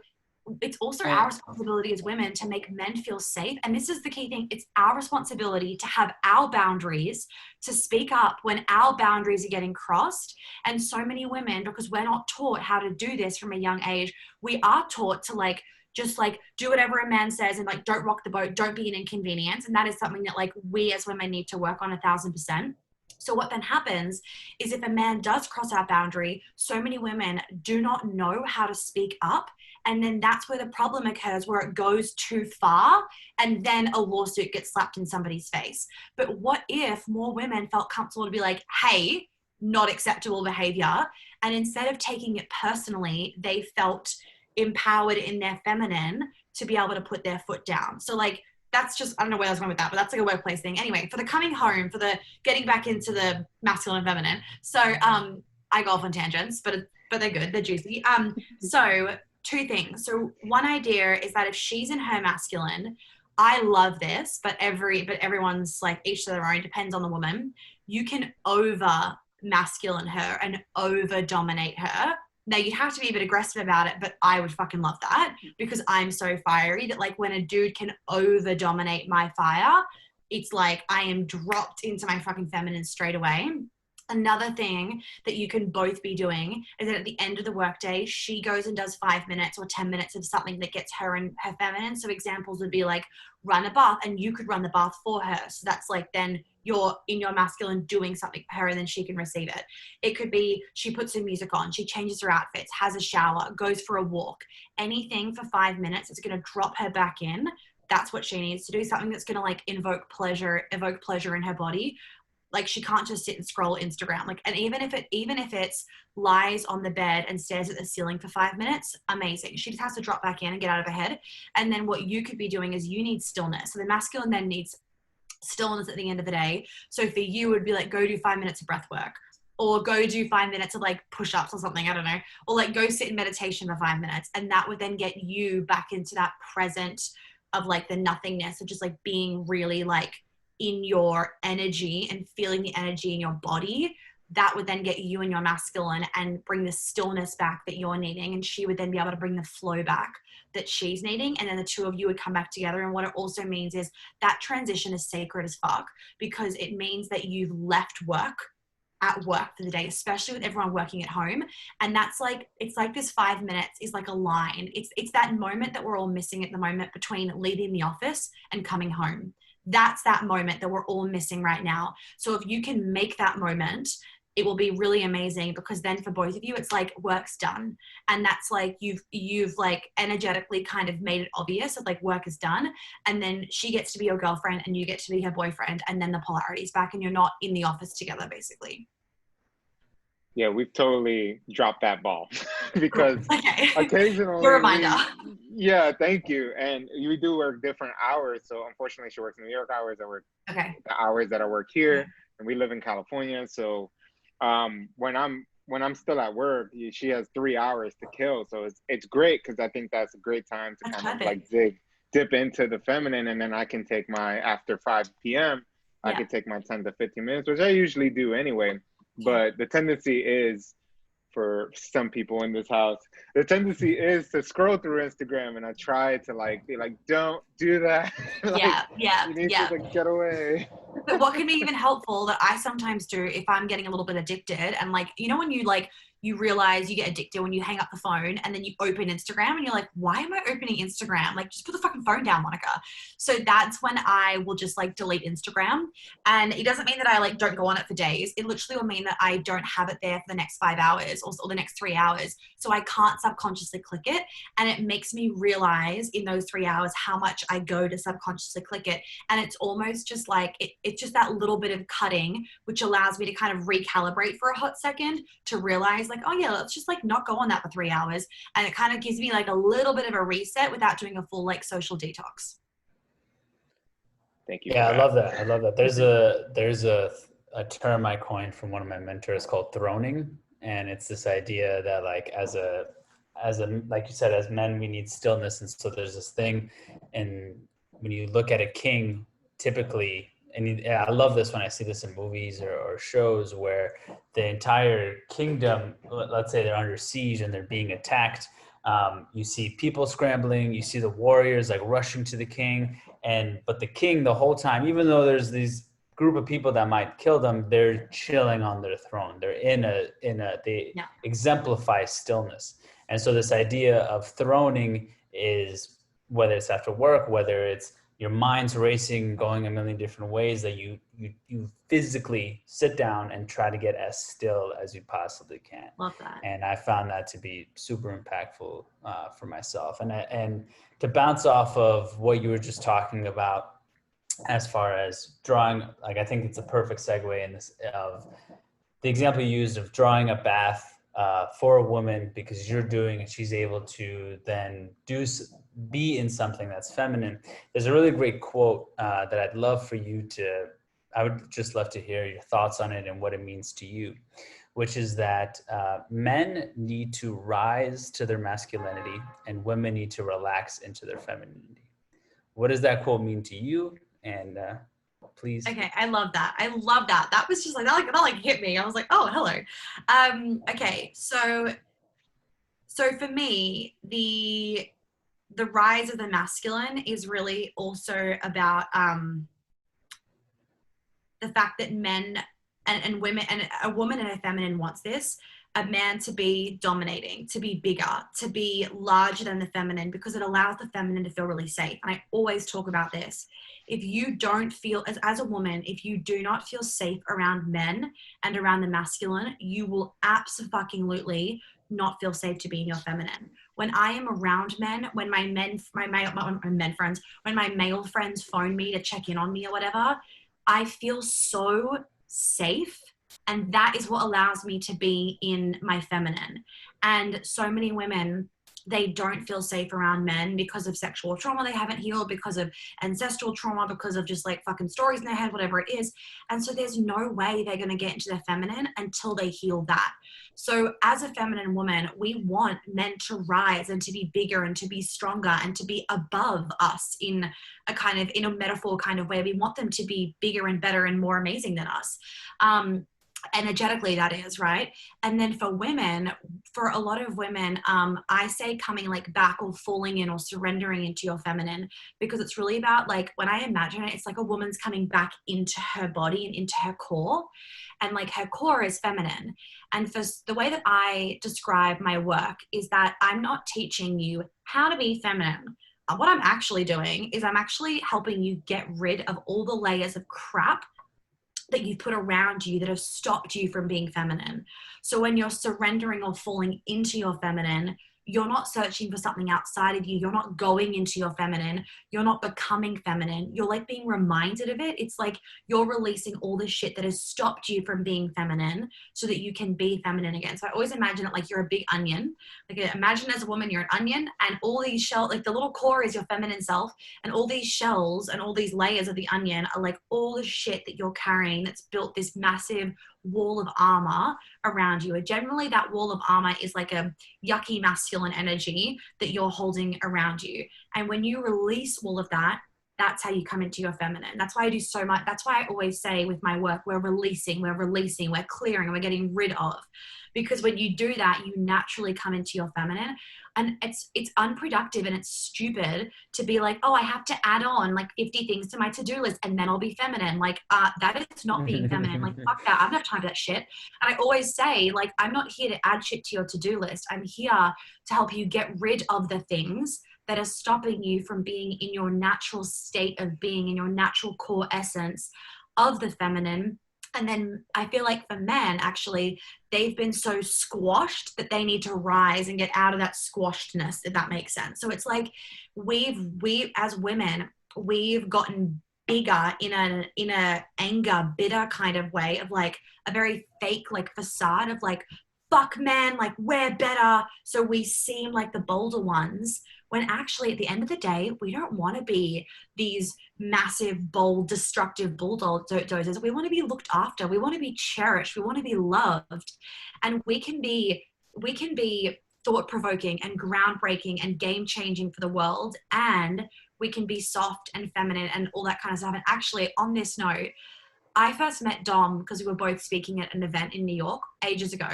C: it's also our responsibility as women to make men feel safe. And this is the key thing. It's our responsibility to have our boundaries, to speak up when our boundaries are getting crossed. And so many women, because we're not taught how to do this from a young age, we are taught to just do whatever a man says and don't rock the boat, don't be an inconvenience. And that is something that we as women need to work on 1,000%. So what then happens is if a man does cross our boundary, so many women do not know how to speak up. And then that's where the problem occurs, where it goes too far and then a lawsuit gets slapped in somebody's face. But what if more women felt comfortable to be like, hey, not acceptable behavior. And instead of taking it personally, they felt empowered in their feminine to be able to put their foot down. So that's just, I don't know where I was going with that, but that's a workplace thing. Anyway, for the coming home, for the getting back into the masculine and feminine. So I go off on tangents, but they're good. They're juicy. So 2 things. So one idea is that if she's in her masculine, I love this, but everyone's each to their own, depends on the woman. You can over masculine her and over dominate her. Now, you have to be a bit aggressive about it, but I would fucking love that because I'm so fiery that when a dude can over dominate my fire, it's I am dropped into my fucking feminine straight away. Another thing that you can both be doing is that at the end of the workday, she goes and does 5 minutes or 10 minutes of something that gets her in her feminine. So examples would be run a bath, and you could run the bath for her. So that's then you're in your masculine doing something for her and then she can receive it. It could be she puts her music on, she changes her outfits, has a shower, goes for a walk. Anything for 5 minutes that's going to drop her back in. That's what she needs to do. Something that's going to evoke pleasure in her body. She can't just sit and scroll Instagram. And even if it's lies on the bed and stares at the ceiling for 5 minutes, amazing. She just has to drop back in and get out of her head. And then what you could be doing is you need stillness. So the masculine then needs stillness at the end of the day. So for you, it would be go do 5 minutes of breath work, or go do 5 minutes of push-ups or something, I don't know, or go sit in meditation for 5 minutes. And that would then get you back into that present of the nothingness of just being really in your energy and feeling the energy in your body. That would then get you in your masculine and bring the stillness back that you're needing. And she would then be able to bring the flow back that she's needing. And then the two of you would come back together. And what it also means is that transition is sacred as fuck, because it means that you've left work at work for the day, especially with everyone working at home. And that's it's this 5 minutes is a line. It's that moment that we're all missing at the moment between leaving the office and coming home. That's that moment that we're all missing right now. So if you can make that moment, it will be really amazing, because then for both of you, it's work's done. And that's you've energetically kind of made it obvious that work is done. And then she gets to be your girlfriend and you get to be her boyfriend. And then the polarity is back and you're not in the office together, basically.
A: Yeah, we've totally dropped that ball because occasionally.
C: Your reminder.
A: Yeah, thank you. And we do work different hours. So unfortunately, she works in New York hours. I work the hours that I work here, and we live in California. So when I'm still at work, she has 3 hours to kill. So it's great, because I think that's a great time to kind of dip into the feminine, and then I can take my after 5 p.m. I can take my 10 to 15 minutes, which I usually do anyway. But the tendency is, for some people in this house, the tendency is to scroll through Instagram, and I try to be don't do that. You need to get away.
C: But what can be even helpful that I sometimes do if I'm getting a little bit addicted, and like, you know, when you realize you get addicted when you hang up the phone and then you open Instagram and you're like, why am I opening Instagram? Like, just put the fucking phone down, Monica. So that's when I will just like delete Instagram. And it doesn't mean that I like don't go on it for days. It literally will mean that I don't have it there for the next 5 hours or the next 3 hours. So I can't subconsciously click it. And it makes me realize in those 3 hours how much I go to subconsciously click it. And it's almost just like, it's just that little bit of cutting, which allows me to kind of recalibrate for a hot second to realize like, oh yeah, let's just like not go on that for 3 hours. And it kind of gives me like a little bit of a reset without doing a full like social detox.
A: Thank you.
B: Yeah, I love that. I love that. There's a term I coined from one of my mentors called throning. And it's this idea that like as a like you said, as men, we need stillness. And so there's this thing, and when you look at a king, typically, and I love this when I see this in movies or shows where the entire kingdom, let's say they're under siege and they're being attacked. You see people scrambling, you see the warriors like rushing to the king, but the king the whole time, even though there's these group of people that might kill them, they're chilling on their throne. They're they exemplify stillness. And so this idea of throning is, whether it's after work, whether it's your mind's racing, going a million different ways, that you physically sit down and try to get as still as you possibly can.
C: Love that.
B: And I found that to be super impactful for myself. And to bounce off of what you were just talking about, as far as drawing, like I think it's a perfect segue in this of the example you used of drawing a bath for a woman because you're doing it, she's able to then be in something that's feminine. There's a really great quote that I'd love for you to, I would just love to hear your thoughts on it and what it means to you, which is that men need to rise to their masculinity and women need to relax into their femininity. What does that quote mean to you? And please.
C: Okay, I love that. I love that. That was just like that hit me. I was like, oh, hello. Okay, so for me, the rise of the masculine is really also about the fact that men and women, and a woman and a feminine wants this, a man to be dominating, to be bigger, to be larger than the feminine, because it allows the feminine to feel really safe. And I always talk about this. If you don't feel, as a woman, if you do not feel safe around men and around the masculine, you will absolutely not feel safe to be in your feminine. When I am around men, when my male friends phone me to check in on me or whatever, I feel so safe. And that is what allows me to be in my feminine. And so many women, they don't feel safe around men because of sexual trauma they haven't healed, because of ancestral trauma, because of just like fucking stories in their head, whatever it is. And so there's no way they're going to get into their feminine until they heal that. So as a feminine woman, we want men to rise and to be bigger and to be stronger and to be above us in a metaphor kind of way. We want them to be bigger and better and more amazing than us. Energetically, that is, right? And then for women, for a lot of women, I say coming like back or falling in or surrendering into your feminine, because it's really about like, when I imagine it, it's like a woman's coming back into her body and into her core, and like her core is feminine. And for the way that I describe my work is that I'm not teaching you how to be feminine. What I'm actually doing is I'm actually helping you get rid of all the layers of crap that you've put around you that have stopped you from being feminine. So when you're surrendering or falling into your feminine, you're not searching for something outside of you. You're not going into your feminine. You're not becoming feminine. You're like being reminded of it. It's like you're releasing all the shit that has stopped you from being feminine so that you can be feminine again. So I always imagine it like you're a big onion. Like imagine as a woman, you're an onion, and all these shells, like the little core is your feminine self, and all these shells and all these layers of the onion are like all the shit that you're carrying that's built this massive wall of armor around you. And generally that wall of armor is like a yucky masculine energy that you're holding around you. And when you release all of that, that's how you come into your feminine. That's why I do so much. That's why I always say with my work, we're releasing, we're clearing, we're getting rid of. Because when you do that, you naturally come into your feminine. And it's unproductive and it's stupid to be like, oh, I have to add on like 50 things to my to-do list and then I'll be feminine. Like, that is not being feminine. Like, fuck that. I don't have time for that shit. And I always say, like, I'm not here to add shit to your to-do list. I'm here to help you get rid of the things that are stopping you from being in your natural state of being, in your natural core essence of the feminine. And then I feel like for men, actually, they've been so squashed that they need to rise and get out of that squashedness, if that makes sense. So it's like we as women, we've gotten bigger in a anger, bitter kind of way of like a very fake like facade of like, fuck man, like we're better. So we seem like the bolder ones, when actually at the end of the day, we don't want to be these massive, bold, destructive bulldozers. We want to be looked after. We want to be cherished. We want to be loved. And we can be thought-provoking and groundbreaking and game-changing for the world. And we can be soft and feminine and all that kind of stuff. And actually, on this note, I first met Dom because we were both speaking at an event in New York ages ago.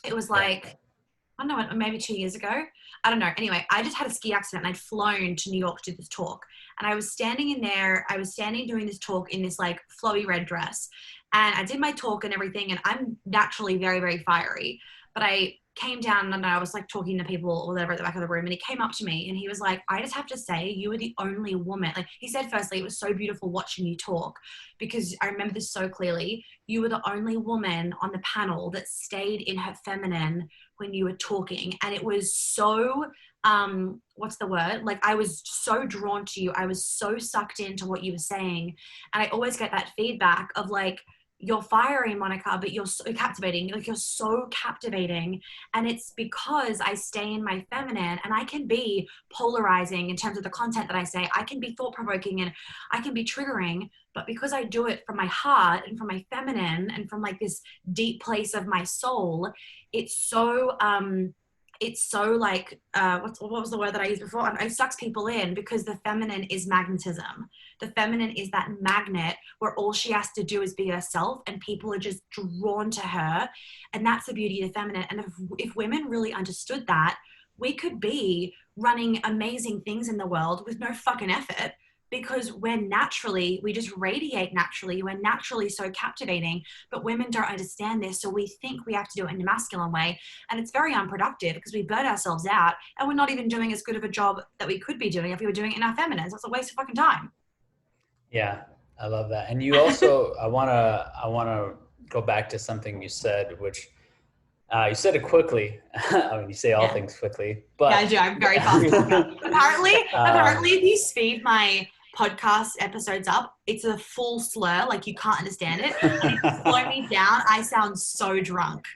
C: It was like, I don't know, maybe 2 years ago. I don't know. Anyway, I just had a ski accident and I'd flown to New York to do this talk. And I was standing in there. I was standing doing this talk in this like flowy red dress. And I did my talk and everything. And I'm naturally very, very fiery. But I came down and I was like talking to people or whatever at the back of the room. And he came up to me and he was like, I just have to say, you were the only woman. Like he said, firstly, it was so beautiful watching you talk, because I remember this so clearly. You were the only woman on the panel that stayed in her feminine when you were talking. And it was so, what's the word? Like I was so drawn to you. I was so sucked into what you were saying. And I always get that feedback of like, you're fiery, Monica, but you're so captivating. Like you're so captivating. And it's because I stay in my feminine and I can be polarizing in terms of the content that I say. I can be thought-provoking and I can be triggering, but because I do it from my heart and from my feminine and from like this deep place of my soul, it's so like, what was the word that I used before? It sucks people in, because the feminine is magnetism. The feminine is that magnet where all she has to do is be herself and people are just drawn to her. And that's the beauty of the feminine. And if women really understood that, we could be running amazing things in the world with no fucking effort, because we just radiate naturally. We're naturally so captivating, but women don't understand this. So we think we have to do it in a masculine way. And it's very unproductive because we burn ourselves out and we're not even doing as good of a job that we could be doing if we were doing it in our feminine. So it's a waste of fucking time.
B: Yeah, I love that. And you also, I want to go back to something you said, which you said it quickly. I mean, you say all things quickly, but
C: yeah, I do. I'm very fast. apparently, if you speed my podcast episodes up, it's a full slur, like you can't understand it. And if you slow me down, I sound so drunk.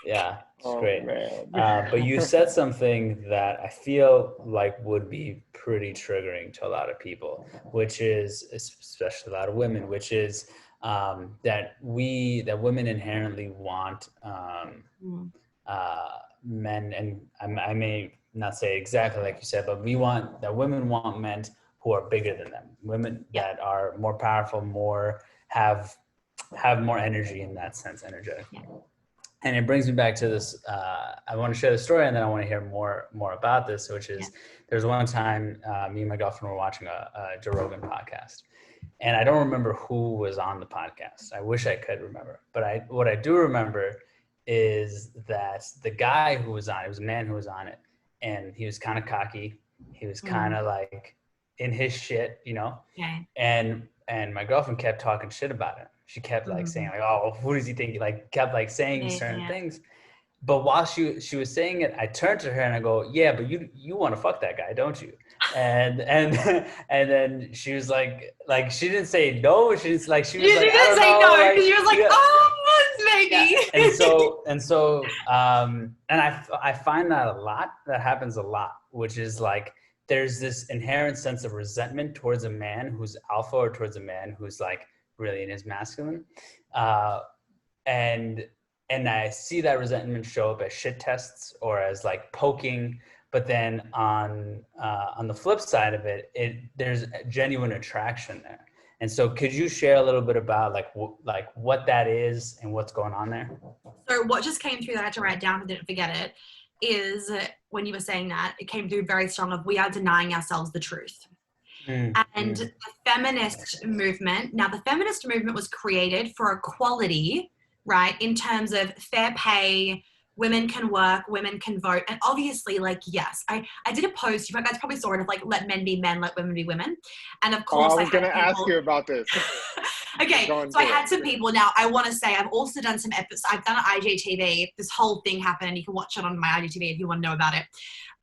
B: Yeah, it's great. But you said something that I feel like would be pretty triggering to a lot of people, which is, especially a lot of women, which is that women inherently want men, and I may not say exactly like you said, but women want men who are bigger than them, women that are more powerful, have more energy in that sense, energetic. Yeah. And it brings me back to this. I want to share the story, and then I want to hear more about this, which is there's one time me and my girlfriend were watching a Joe Rogan podcast, and I don't remember who was on the podcast. I wish I could remember, but what I do remember is that the guy who was on it was a man who was on it, and he was kind of cocky. He was kind of like in his shit, you know.
C: Okay.
B: And my girlfriend kept talking shit about it. She kept like saying like, oh, who does he think? Like kept like saying certain things. But while she was saying it, I turned to her and I go, yeah, but you want to fuck that guy, don't you? And then she was like she didn't say no. She was like, she didn't
C: say no, because she was like, maybe.
B: Yeah. And I find that a lot. That happens a lot, which is like there's this inherent sense of resentment towards a man who's alpha, or towards a man who's like really in his masculine, and I see that resentment show up as shit tests or as like poking. But then on the flip side of it, there's genuine attraction there. And so could you share a little bit about like what that is and what's going on there?
C: So what just came through that I had to write down, I didn't forget it, is when you were saying that, it came through very strong of we are denying ourselves the truth. And the feminist movement, now the feminist movement was created for equality, right? In terms of fair pay, women can work, women can vote. And obviously, like, yes, I did a post, you guys probably saw it, of like, let men be men, let women be women. And of course,
A: I was going to ask you about this.
C: Okay, so I had some people. Now, I want to say I've also done some episodes. I've done an IGTV. This whole thing happened, and you can watch it on my IGTV if you want to know about it.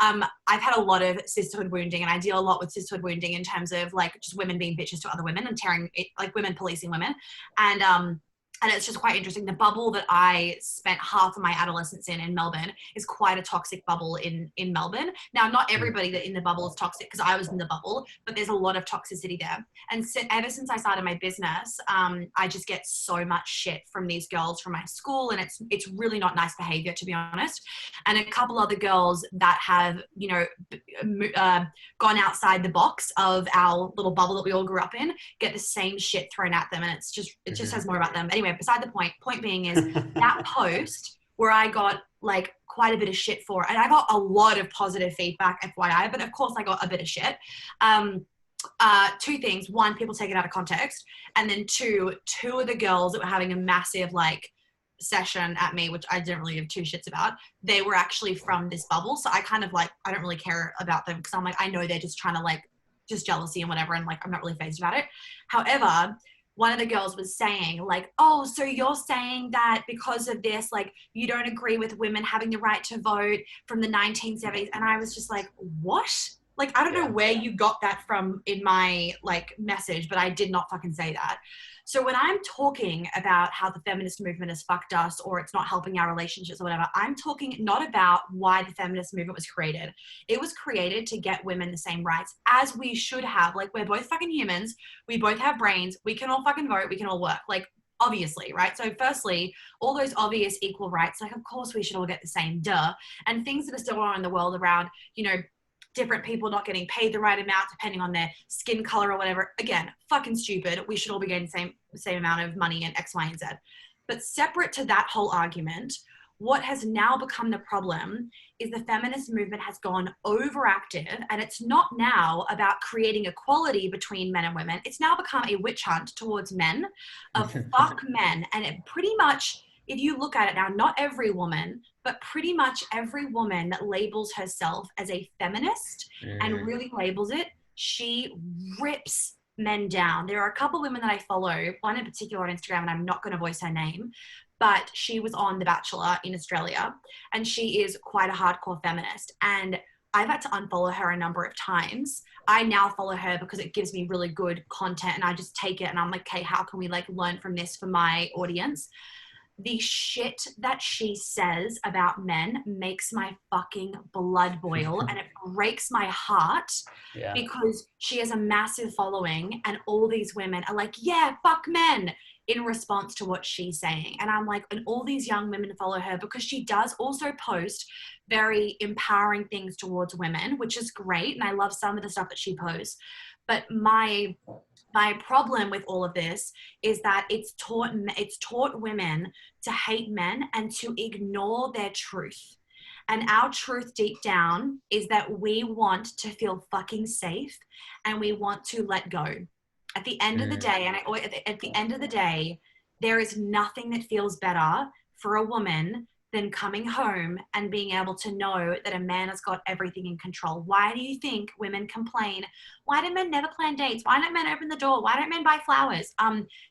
C: I've had a lot of sisterhood wounding, and I deal a lot with sisterhood wounding in terms of like just women being bitches to other women and tearing it, like women policing women. And it's just quite interesting. The bubble that I spent half of my adolescence in Melbourne is quite a toxic bubble in Melbourne. Now, not everybody that in the bubble is toxic, because I was in the bubble, but there's a lot of toxicity there. And so, ever since I started my business, I just get so much shit from these girls from my school, and it's really not nice behavior, to be honest. And a couple other girls that have, you know, gone outside the box of our little bubble that we all grew up in get the same shit thrown at them, and it just says more about them. Anyway, beside the point being is that post where I got like quite a bit of shit for, and I got a lot of positive feedback, FYI, but of course I got a bit of shit. Two things: one, people take it out of context, and then two of the girls that were having a massive like session at me, which I didn't really give two shits about, they were actually from this bubble. So I kind of like, I don't really care about them, because I'm like, I know they're just trying to like, just jealousy and whatever, and like I'm not really fazed about it. However, one of the girls was saying like, oh, so you're saying that because of this, like, you don't agree with women having the right to vote from the 1970s. And I was just like, what? Like, I don't know where you got that from in my like message, but I did not fucking say that. So when I'm talking about how the feminist movement has fucked us, or it's not helping our relationships or whatever, I'm talking not about why the feminist movement was created. It was created to get women the same rights as we should have. Like, we're both fucking humans. We both have brains. We can all fucking vote. We can all work. Like, obviously, right? So firstly, all those obvious equal rights, like, of course we should all get the same, duh. And things that are still on in the world around, you know, different people not getting paid the right amount depending on their skin color or whatever. Again, fucking stupid. We should all be getting the same amount of money and X, Y, and Z. But separate to that whole argument, what has now become the problem is the feminist movement has gone overactive, and it's not now about creating equality between men and women. It's now become a witch hunt towards men of fuck men. And it pretty much, if you look at it now, not every woman, but pretty much every woman that labels herself as a feminist and really labels it, she rips men down. There are a couple of women that I follow, one in particular on Instagram, and I'm not going to voice her name, but she was on The Bachelor in Australia, and she is quite a hardcore feminist. And I've had to unfollow her a number of times. I now follow her because it gives me really good content, and I just take it and I'm like, okay, how can we like learn from this for my audience? The shit that she says about men makes my fucking blood boil, and it breaks my heart because she has a massive following, and all these women are like, yeah, fuck men, in response to what she's saying. And I'm like, and all these young women follow her because she does also post very empowering things towards women, which is great. And I love some of the stuff that she posts. But my problem with all of this is that it's taught women to hate men and to ignore their truth. And our truth deep down is that we want to feel fucking safe, and we want to let go. At the end of the day, at the end of the day, there is nothing that feels better for a woman than coming home and being able to know that a man has got everything in control. Why do you think women complain? Why do men never plan dates? Why don't men open the door? Why don't men buy flowers?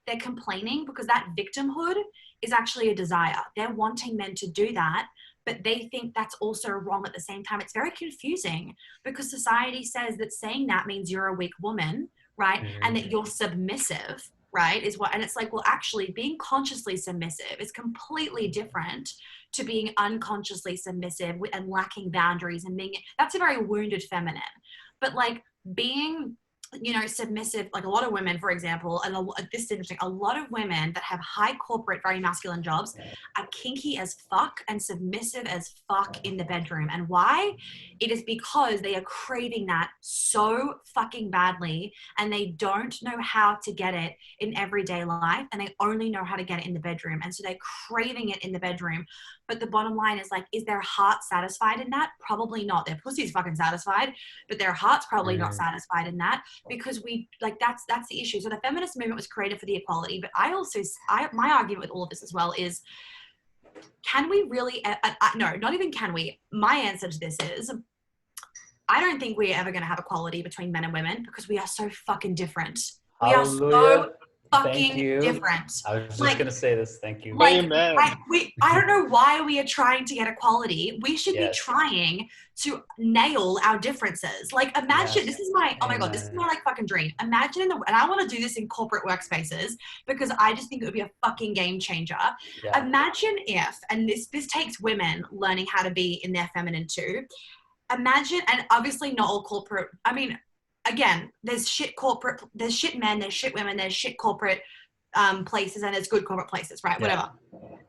C: They're complaining because that victimhood is actually a desire. They're wanting men to do that, but they think that's also wrong at the same time. It's very confusing because society says that saying that means you're a weak woman, right? And that you're submissive, right? And it's like, well, actually being consciously submissive is completely different to being unconsciously submissive and lacking boundaries, and that's a very wounded feminine. But like being submissive, like a lot of women, for example, and this is interesting, a lot of women that have high corporate, very masculine jobs are kinky as fuck and submissive as fuck in the bedroom. And why? It is because they are craving that so fucking badly, and they don't know how to get it in everyday life, and they only know how to get it in the bedroom. And so they're craving it in the bedroom. But the bottom line is, like, is their heart satisfied in that? Probably not. Their pussy's fucking satisfied, but their heart's probably not satisfied in that, because we, like, that's the issue. So the feminist movement was created for the equality, but my argument with all of this as well is, can we really, no, not even can we. My answer to this is, I don't think we're ever going to have equality between men and women, because we are so fucking different. We are so fucking different.
B: I was just gonna say this. Thank you.
C: Like, I don't know why we are trying to get equality. We should be trying to nail our differences. Like, imagine, this is my, oh my God, this is my like fucking dream. Imagine and I want to do this in corporate workspaces, because I just think it would be a fucking game changer. Imagine if, and this takes women learning how to be in their feminine too. Imagine, and obviously not all corporate, I mean, again, there's shit corporate, there's shit men, there's shit women, there's shit corporate places, and there's good corporate places, right? Whatever.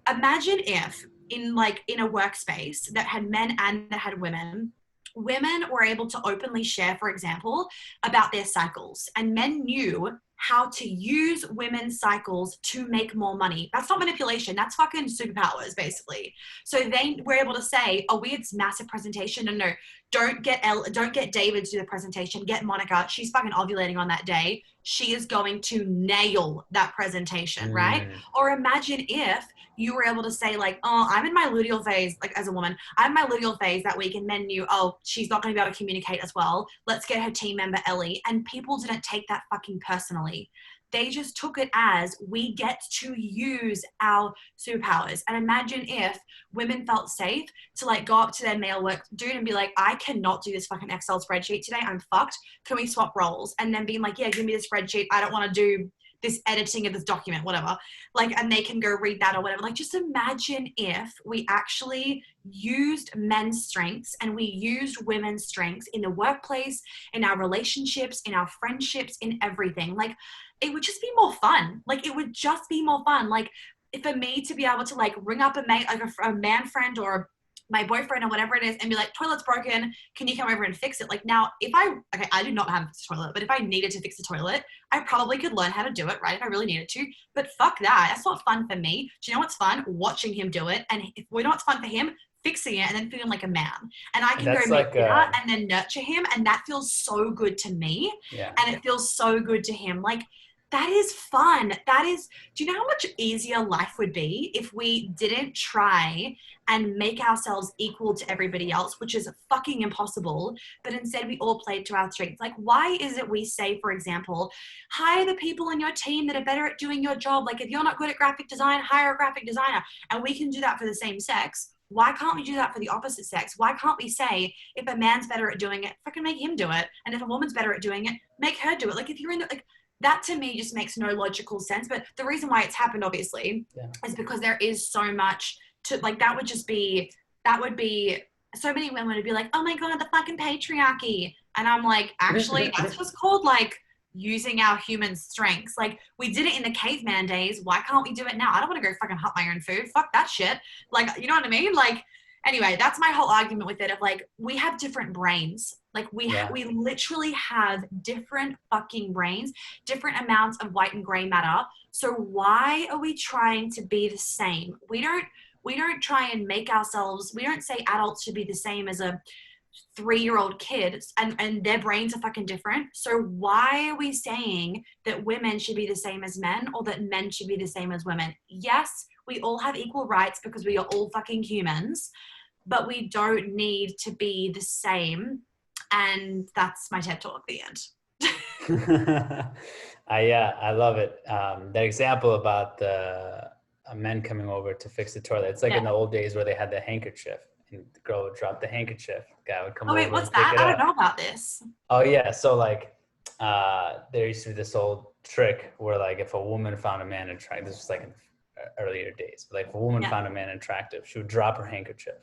C: Imagine if in a workspace that had men and that had women were able to openly share, for example, about their cycles, and men knew how to use women's cycles to make more money. That's not manipulation. That's fucking superpowers, basically. So they were able to say, oh, we had massive presentation. And no, don't get David to do the presentation. Get Monica. She's fucking ovulating on that day. She is going to nail that presentation, right? Or imagine if you were able to say, like, oh, I'm in my luteal phase, like, as a woman, I'm in my luteal phase that week, and men knew, oh, she's not going to be able to communicate as well. Let's get her team member Ellie. And people didn't take that fucking personally. They just took it as, we get to use our superpowers. And imagine if women felt safe to, like, go up to their male work dude and be like, I cannot do this fucking Excel spreadsheet today. I'm fucked. Can we swap roles? And then being like, yeah, give me the spreadsheet. I don't want to do this editing of this document, whatever. Like, and they can go read that or whatever. Like, just imagine if we actually used men's strengths and we used women's strengths in the workplace, in our relationships, in our friendships, in everything. Like, it would just be more fun. Like, it would just be more fun. Like, for me to be able to, like, ring up a man friend or my boyfriend or whatever it is and be like, toilet's broken, can you come over and fix it? Like, now, I do not have a toilet, but if I needed to fix the toilet, I probably could learn how to do it, right? If I really needed to. But fuck that. That's not fun for me. Do you know what's fun? Watching him do it. And if we know what's fun for him, fixing it and then feeling like a man. And I can go make that and then nurture him. And that feels so good to me.
B: Yeah.
C: And it feels so good to him. Like, that is fun. Do you know how much easier life would be if we didn't try and make ourselves equal to everybody else, which is fucking impossible, but instead we all played to our strengths? Like, why is it we say, for example, hire the people in your team that are better at doing your job? Like, if you're not good at graphic design, hire a graphic designer. And we can do that for the same sex. Why can't we do that for the opposite sex? Why can't we say, if a man's better at doing it, fucking make him do it. And if a woman's better at doing it, make her do it. Like, if you're in the, like, that to me just makes no logical sense. But the reason why it's happened, obviously, is because there is so much to, like, that would be, so many women would be like, oh my God, the fucking patriarchy. And I'm like, actually, that's what's called, like, using our human strengths. Like, we did it in the caveman days. Why can't we do it now? I don't want to go fucking hunt my own food. Fuck that shit. Like, you know what I mean? Like, anyway, that's my whole argument with it, of, like, we have different brains. Like, we literally have different fucking brains, different amounts of white and gray matter. So why are we trying to be the same? We don't try and make ourselves, we don't say adults should be the same as a 3-year-old kid, and their brains are fucking different. So why are we saying that women should be the same as men, or that men should be the same as women? Yes, we all have equal rights because we are all fucking humans, but we don't need to be the same. And that's my TED Talk, the end.
B: I love it. That example about the men coming over to fix the toilet. It's like in the old days where they had the handkerchief, and the girl would drop the handkerchief. The guy would come over.
C: Oh wait, what's that? I don't know about this.
B: Oh yeah, so like there used to be this old trick where, like, if a woman found a man attractive, this was like in earlier days, but like if a woman found a man attractive, she would drop her handkerchief.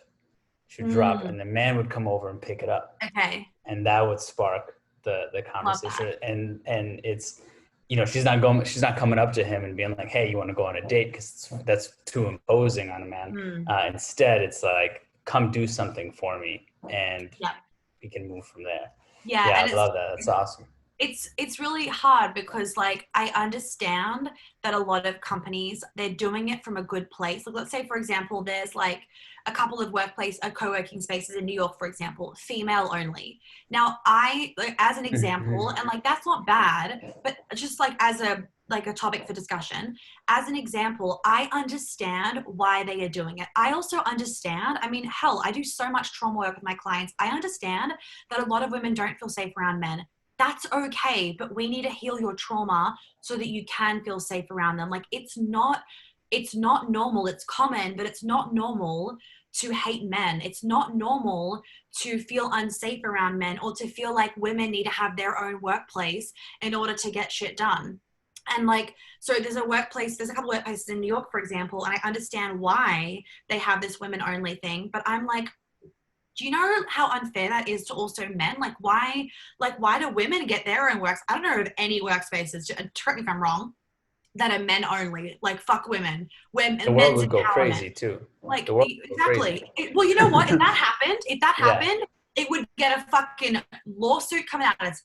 B: She'd drop it, and the man would come over and pick it up.
C: Okay.
B: And that would spark the conversation, and it's, you know, she's not coming up to him and being like, hey, you want to go on a date, because that's too imposing on a man. Instead, it's like, come do something for me, and we can move from there. Yeah, I love that. That's awesome.
C: It's really hard because, like, I understand that a lot of companies, they're doing it from a good place. Like, let's say, for example, there's like a couple of co-working spaces in New York, for example, female only. Now, I, like, as an example, and like, that's not bad, but just like as a topic for discussion, as an example, I understand why they are doing it. I also understand, I mean, hell, I do so much trauma work with my clients. I understand that a lot of women don't feel safe around men. That's okay, but we need to heal your trauma so that you can feel safe around them. Like, it's not normal. It's common, but it's not normal to hate men. It's not normal to feel unsafe around men, or to feel like women need to have their own workplace in order to get shit done. And like, so there's a couple of workplaces in New York, for example, and I understand why they have this women only thing, but I'm like, do you know how unfair that is to also men? Like, why do women get their own works? I don't know of any workspaces, correct me if I'm wrong, that are men only. Like, fuck women.
B: The world would go crazy too.
C: Like, exactly. Well, you know what? If that happened, it would get a fucking lawsuit coming out of its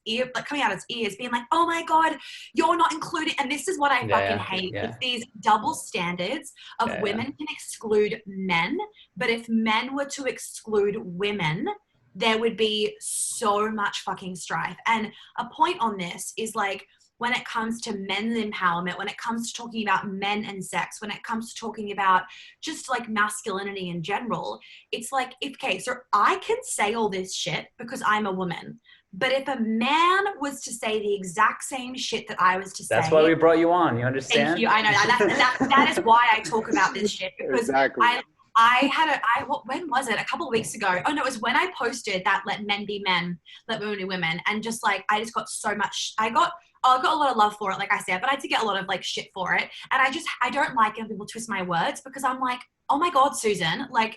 C: ears, being like, oh my God, you're not included. And this is what I fucking hate. It's these double standards of women can exclude men, but if men were to exclude women, there would be so much fucking strife. And a point on this is, like, when it comes to men's empowerment, when it comes to talking about men and sex, when it comes to talking about just like masculinity in general, it's like, okay, so I can say all this shit because I'm a woman. But if a man was to say the exact same shit that I was to say...
B: That's why we brought you on, you understand?
C: Thank you, I know. That is why I talk about this shit. Because
A: exactly.
C: when was it? A couple of weeks ago. Oh no, it was when I posted that let men be men, let women be women. And just like, I just got so much, I got a lot of love for it, like I said, but I did get a lot of like shit for it. And I don't like when people twist my words, because I'm like, oh my God, Susan, like,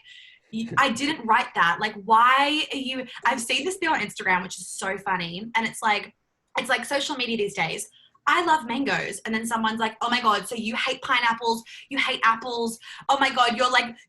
C: I didn't write that. Like, why are you, I've seen this thing on Instagram, which is so funny. And it's like social media these days. I love mangoes. And then someone's like, oh my God, so you hate pineapples, you hate apples. Oh my God,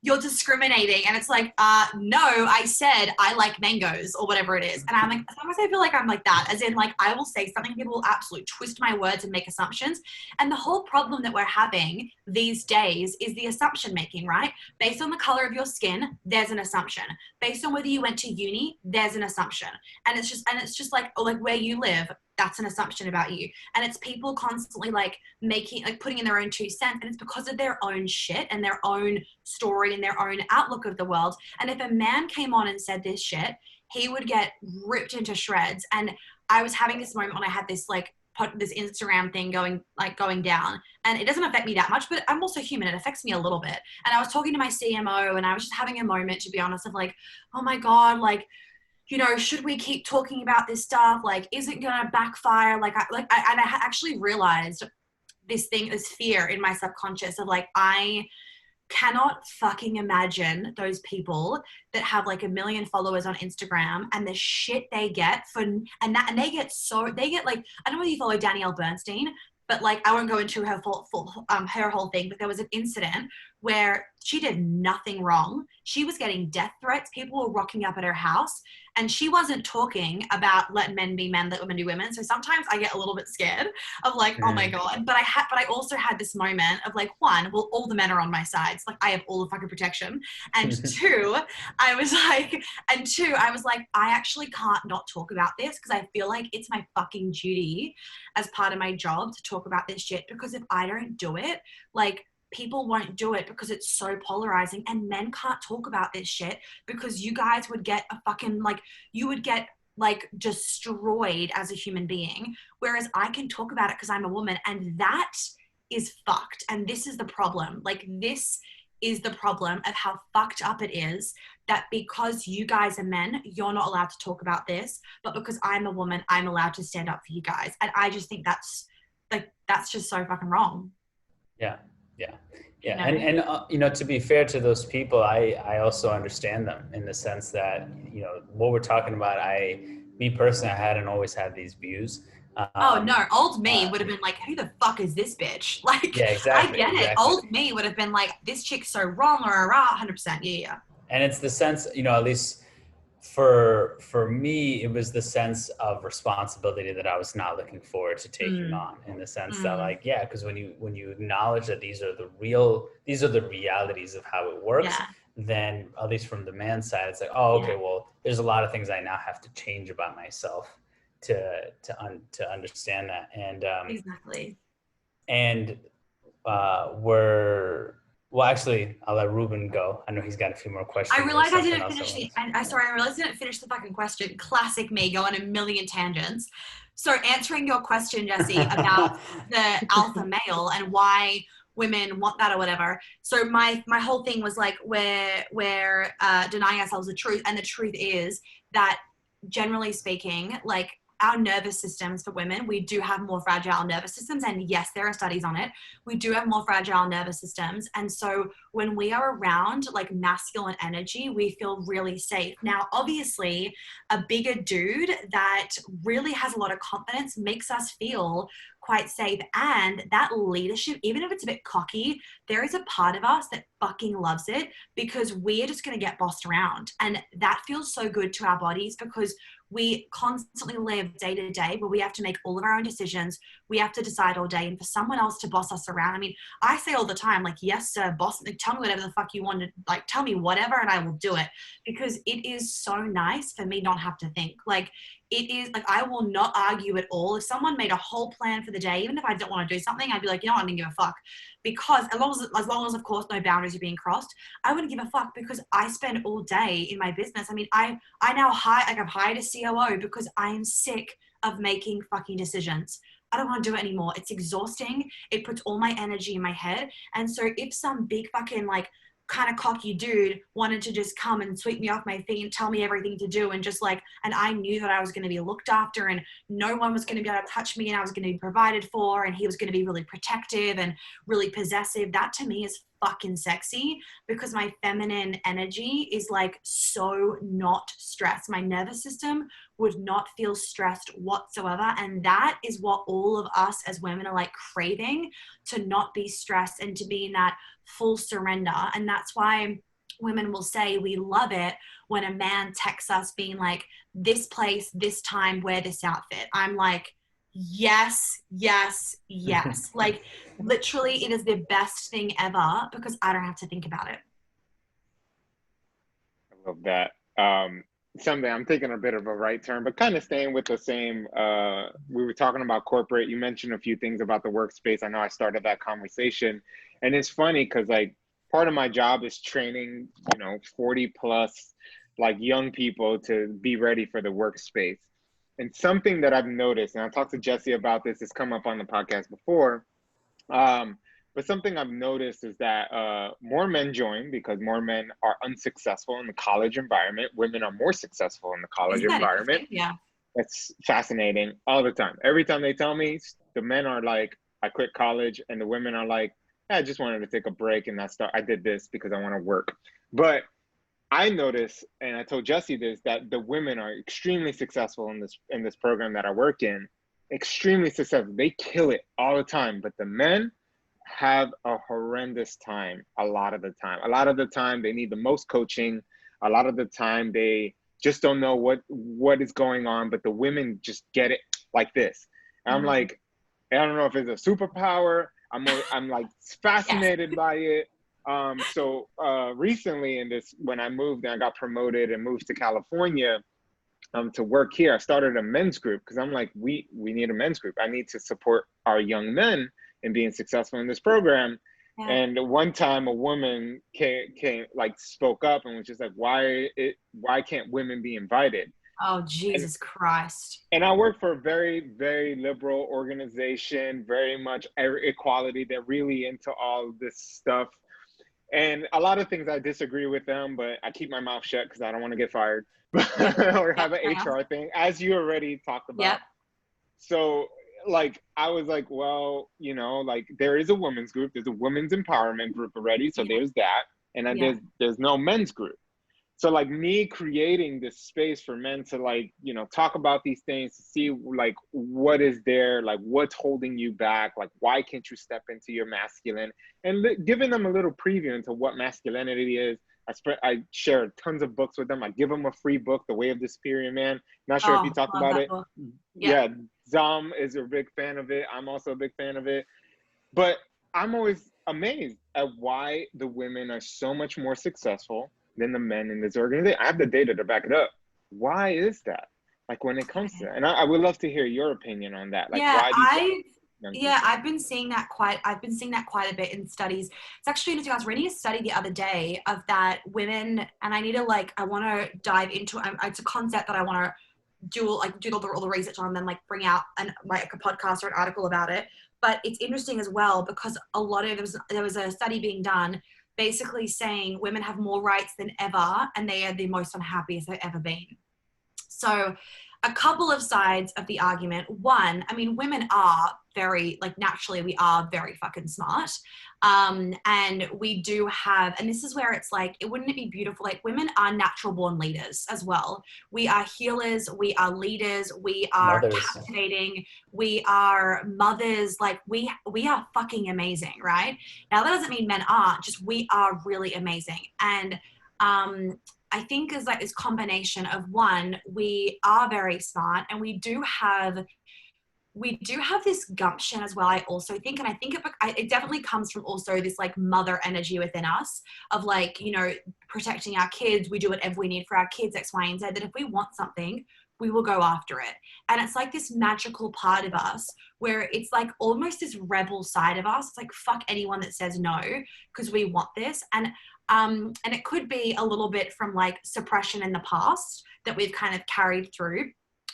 C: you're discriminating. And it's like, no, I said I like mangoes, or whatever it is. And I'm like, sometimes I feel like I'm like that, as in, like, I will say something, people will absolutely twist my words and make assumptions. And the whole problem that we're having these days is the assumption making, right? Based on the color of your skin, there's an assumption. Based on whether you went to uni, there's an assumption. And it's just like, oh, like where you live, that's an assumption about you. And it's people constantly like putting in their own 2 cents, and it's because of their own shit and their own story and their own outlook of the world. And if a man came on and said this shit, he would get ripped into shreds. And I was having this moment when I had this this Instagram thing going down, and it doesn't affect me that much, but I'm also human. It affects me a little bit. And I was talking to my CMO, and I was just having a moment, to be honest, of like, oh my God, like, you know, should we keep talking about this stuff? Like, is it going to backfire? And I actually realized this fear in my subconscious of like, I cannot fucking imagine those people that have like 1 million followers on Instagram and the shit they get they get like, I don't know whether you follow Danielle Bernstein, but like, I won't go into her her whole thing, but there was an incident where she did nothing wrong. She was getting death threats. People were rocking up at her house, and she wasn't talking about let men be men, let women be women. So sometimes I get a little bit scared of like, oh my God. But I also had this moment of like, one, well, all the men are on my side. So like, I have all the fucking protection. And two, I was like, I actually can't not talk about this, because I feel like it's my fucking duty as part of my job to talk about this shit. Because if I don't do it, like, people won't do it, because it's so polarizing, and men can't talk about this shit because you guys would get you would get like destroyed as a human being. Whereas I can talk about it because I'm a woman, and that is fucked. And this is the problem. Like, this is the problem of how fucked up it is, that because you guys are men, you're not allowed to talk about this, but because I'm a woman, I'm allowed to stand up for you guys. And I just think that's just so fucking wrong.
B: Yeah. And you know, to be fair to those people, I also understand them in the sense that, you know, what we're talking about, I me personally, I hadn't always had these views.
C: Oh no, old me would have been like, who the fuck is this bitch? Like,
B: yeah,
C: I
B: exactly,
C: get it.
B: exactly.
C: Old me would have been like, this chick's so wrong, or 100%. Yeah.
B: And it's the sense, you know, at least for me, it was the sense of responsibility that I was not looking forward to taking on, in the sense that, like, yeah, because when you acknowledge that these are the realities of how it works,
C: Yeah.
B: then at least from the man's side, it's like, oh, okay, well, there's a lot of things I now have to change about myself to understand that. And
C: Exactly.
B: and well, actually, I'll let Ruben go. I know he's got a few more questions.
C: I realized I didn't finish I realized I didn't finish the fucking question. Classic me, go on a million tangents. So answering your question, Jesse, about the alpha male and why women want that or whatever. So my whole thing was like, we're denying ourselves the truth, and the truth is that, generally speaking, like, our nervous systems for women, we do have more fragile nervous systems. And yes, there are studies on it. We do have more fragile nervous systems. And so when we are around like masculine energy, we feel really safe. Now, obviously, a bigger dude that really has a lot of confidence makes us feel quite safe. And that leadership, even if it's a bit cocky, there is a part of us that fucking loves it, because we are just going to get bossed around. And that feels so good to our bodies, because we constantly live day to day where we have to make all of our own decisions. We have to decide all day, and for someone else to boss us around. I mean, I say all the time, like, yes, sir, boss, tell me whatever the fuck you want to, like, tell me whatever and I will do it, because it is so nice for me not have to think. Like, it is like, I will not argue at all. If someone made a whole plan for the day, even if I don't want to do something, I'd be like, you know what, I don't give a fuck. Because as long as of course no boundaries are being crossed, I wouldn't give a fuck, because I spend all day in my business. I mean, I now I've hired a COO because I am sick of making fucking decisions. I don't want to do it anymore. It's exhausting. It puts all my energy in my head. And so if some big fucking like kind of cocky dude wanted to just come and sweep me off my feet and tell me everything to do, and just like, and I knew that I was going to be looked after and no one was going to be able to touch me and I was going to be provided for, and he was going to be really protective and really possessive, that to me is fucking sexy, because my feminine energy is like so not stressed. My nervous system would not feel stressed whatsoever. And that is what all of us as women are like craving, to not be stressed and to be in that full surrender. And that's why women will say we love it when a man texts us being like, this place, this time, wear this outfit. I'm like, yes, yes, yes. Like, literally, it is the best thing ever, because I don't have to think about it.
A: I love that. Something I'm taking a bit of a right turn, but kind of staying with the same. We were talking about corporate. You mentioned a few things about the workspace. I know I started that conversation, and it's funny because like part of my job is training, 40 plus like young people to be ready for the workspace. And something that I've noticed, and I talked to Jesse about this, it's come up on the podcast before, but something I've noticed is that more men join because more men are unsuccessful in the college environment. Women are more successful in the college environment.
C: Yeah.
A: It's fascinating all the time. Every time they tell me, the men are like, I quit college, and the women are like, I just wanted to take a break and I did this because I want to work. But I noticed, and I told Jesse this, that the women are extremely successful in this program that I work in, extremely successful. They kill it all the time, but the men have a horrendous time a lot of the time. A lot of the time, they need the most coaching. A lot of the time, they just don't know what is going on, but the women just get it like this. And I'm like, I don't know if it's a superpower. I'm like fascinated by it. So recently when I moved and I got promoted and moved to California to work here, I started a men's group because I'm like, we need a men's group. I need to support our young men in being successful in this program. Yeah. And one time a woman came like spoke up and was just like, why can't women be invited?
C: Oh, Jesus Christ.
A: And I work for a very, very liberal organization, very much equality. They're really into all this stuff. And a lot of things I disagree with them, but I keep my mouth shut because I don't want to get fired or have an HR thing, as you already talked about.
C: Yeah.
A: So like, I was like, well, like there is a women's group. There's a women's empowerment group already. So there's that. And then there's no men's group. So like me creating this space for men to like, you know, talk about these things, to see like what is there, like what's holding you back, like why can't you step into your masculine, and giving them a little preview into what masculinity is. I share tons of books with them. I give them a free book, The Way of the Superior Man. Not sure if you
C: Oh,
A: talked
C: love
A: about
C: that
A: it.
C: book.
A: Yeah, Zom is a big fan of it. I'm also a big fan of it. But I'm always amazed at why the women are so much more successful than the men in this organization. I have the data to back it up. Why is that? Like when it comes to that, and I would love to hear your opinion on that. Like
C: Yeah,
A: why these young people?
C: I've been seeing that quite a bit in studies. It's actually interesting. I was reading a study the other day of that women, and I want to dive into, it's a concept that I want to do all the research on, and then like bring out like a podcast or an article about it. But it's interesting as well because there was a study being done basically saying women have more rights than ever, and they are the most unhappiest they've ever been. So a couple of sides of the argument. One, I mean, women are very, like, naturally, we are very fucking smart. And we do have, and this is where it's like, wouldn't it be beautiful? Like, women are natural born leaders as well. We are healers. We are leaders. We are
B: Mothers.
C: captivating. We are mothers. Like, we are fucking amazing, right? Now, that doesn't mean men aren't, just we are really amazing. And, I think is like this combination of, one, we are very smart, and we do have this gumption as well. I also think, and I think it definitely comes from also this like mother energy within us of like, you know, protecting our kids. We do whatever we need for our kids, X, Y, and Z, that if we want something, we will go after it. And it's like this magical part of us where it's like almost this rebel side of us. It's like, fuck anyone that says no, because we want this. And it could be a little bit from like suppression in the past that we've kind of carried through.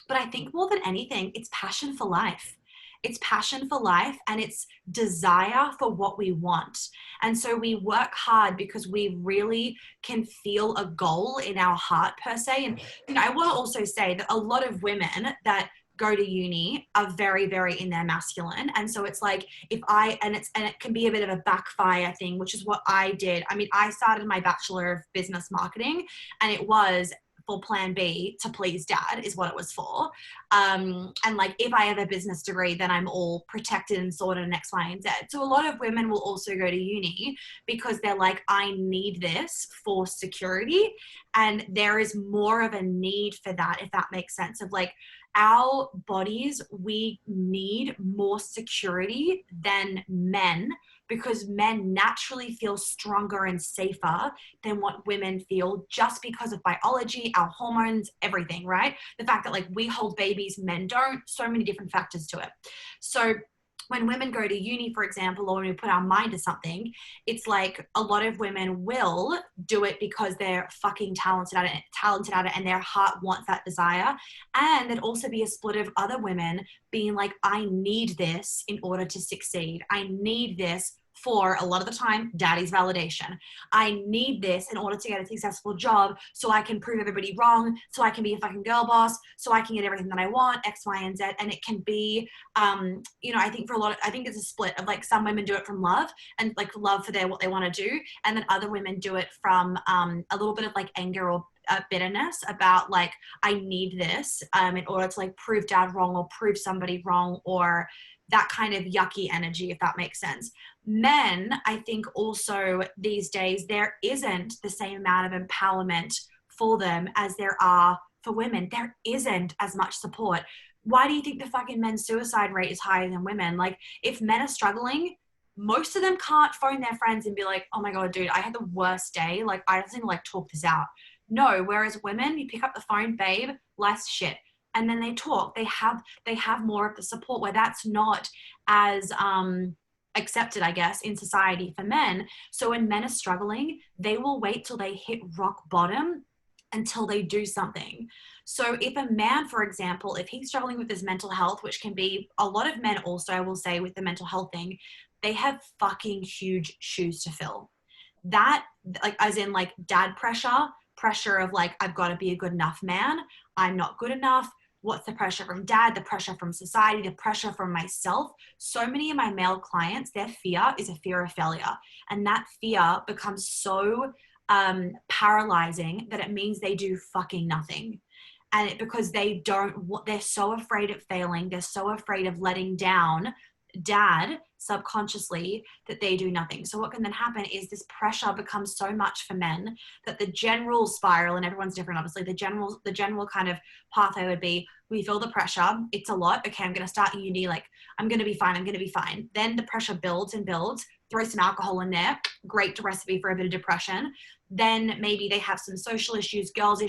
C: But I think more than anything, it's passion for life. It's passion for life, and it's desire for what we want. And so we work hard because we really can feel a goal in our heart per se. And, you know, I will also say that a lot of women that go to uni are very, very in their masculine. And so it's like, and it can be a bit of a backfire thing, which is what I did. I mean, I started my Bachelor of Business Marketing, and it was for plan B to please dad is what it was for. And like, if I have a business degree, then I'm all protected and sorted and X, Y, and Z. So a lot of women will also go to uni because they're like, I need this for security. And there is more of a need for that, if that makes sense, of like, our bodies, we need more security than men, because men naturally feel stronger and safer than what women feel, just because of biology, our hormones, everything, right? The fact that like we hold babies, men don't, so many different factors to it. So when women go to uni, for example, or when we put our mind to something, it's like a lot of women will do it because they're fucking talented at it, and their heart wants that desire. And there'd also be a split of other women being like, I need this in order to succeed. I need this for, a lot of the time, daddy's validation. I need this in order to get a successful job so I can prove everybody wrong, so I can be a fucking girl boss, so I can get everything that I want, X, Y, and Z. And it can be, you know, I think I think it's a split of like, some women do it from love and like love for what they want to do. And then other women do it from a little bit of like anger or bitterness about like, I need this in order to like prove dad wrong or prove somebody wrong, or that kind of yucky energy, if that makes sense. Men, I think also these days, there isn't the same amount of empowerment for them as there are for women. There isn't as much support. Why do you think the fucking men's suicide rate is higher than women? Like, if men are struggling, most of them can't phone their friends and be like, oh my God, dude, I had the worst day. Like, I just need to like talk this out. No, whereas women, you pick up the phone, babe, life's shit. And then they talk. They have more of the support, where that's not as accepted, I guess, in society for men. So when men are struggling, they will wait till they hit rock bottom until they do something. So if a man, for example, if he's struggling with his mental health, which can be a lot of men also, I will say, with the mental health thing, they have fucking huge shoes to fill. That, like, as in like dad pressure of like, I've got to be a good enough man. I'm not good enough. What's the pressure from dad, the pressure from society, the pressure from myself? So many of my male clients, their fear is a fear of failure. And that fear becomes so paralyzing that it means they do fucking nothing. And because they're so afraid of failing, they're so afraid of letting down dad subconsciously that they do nothing. So what can then happen is this pressure becomes so much for men that the general spiral, and everyone's different obviously, the general kind of pathway would be, we feel the pressure, it's a lot, okay, I'm going to start uni, like I'm going to be fine. Then the pressure builds and builds, throw some alcohol in there, great recipe for a bit of depression. Then maybe they have some social issues, girls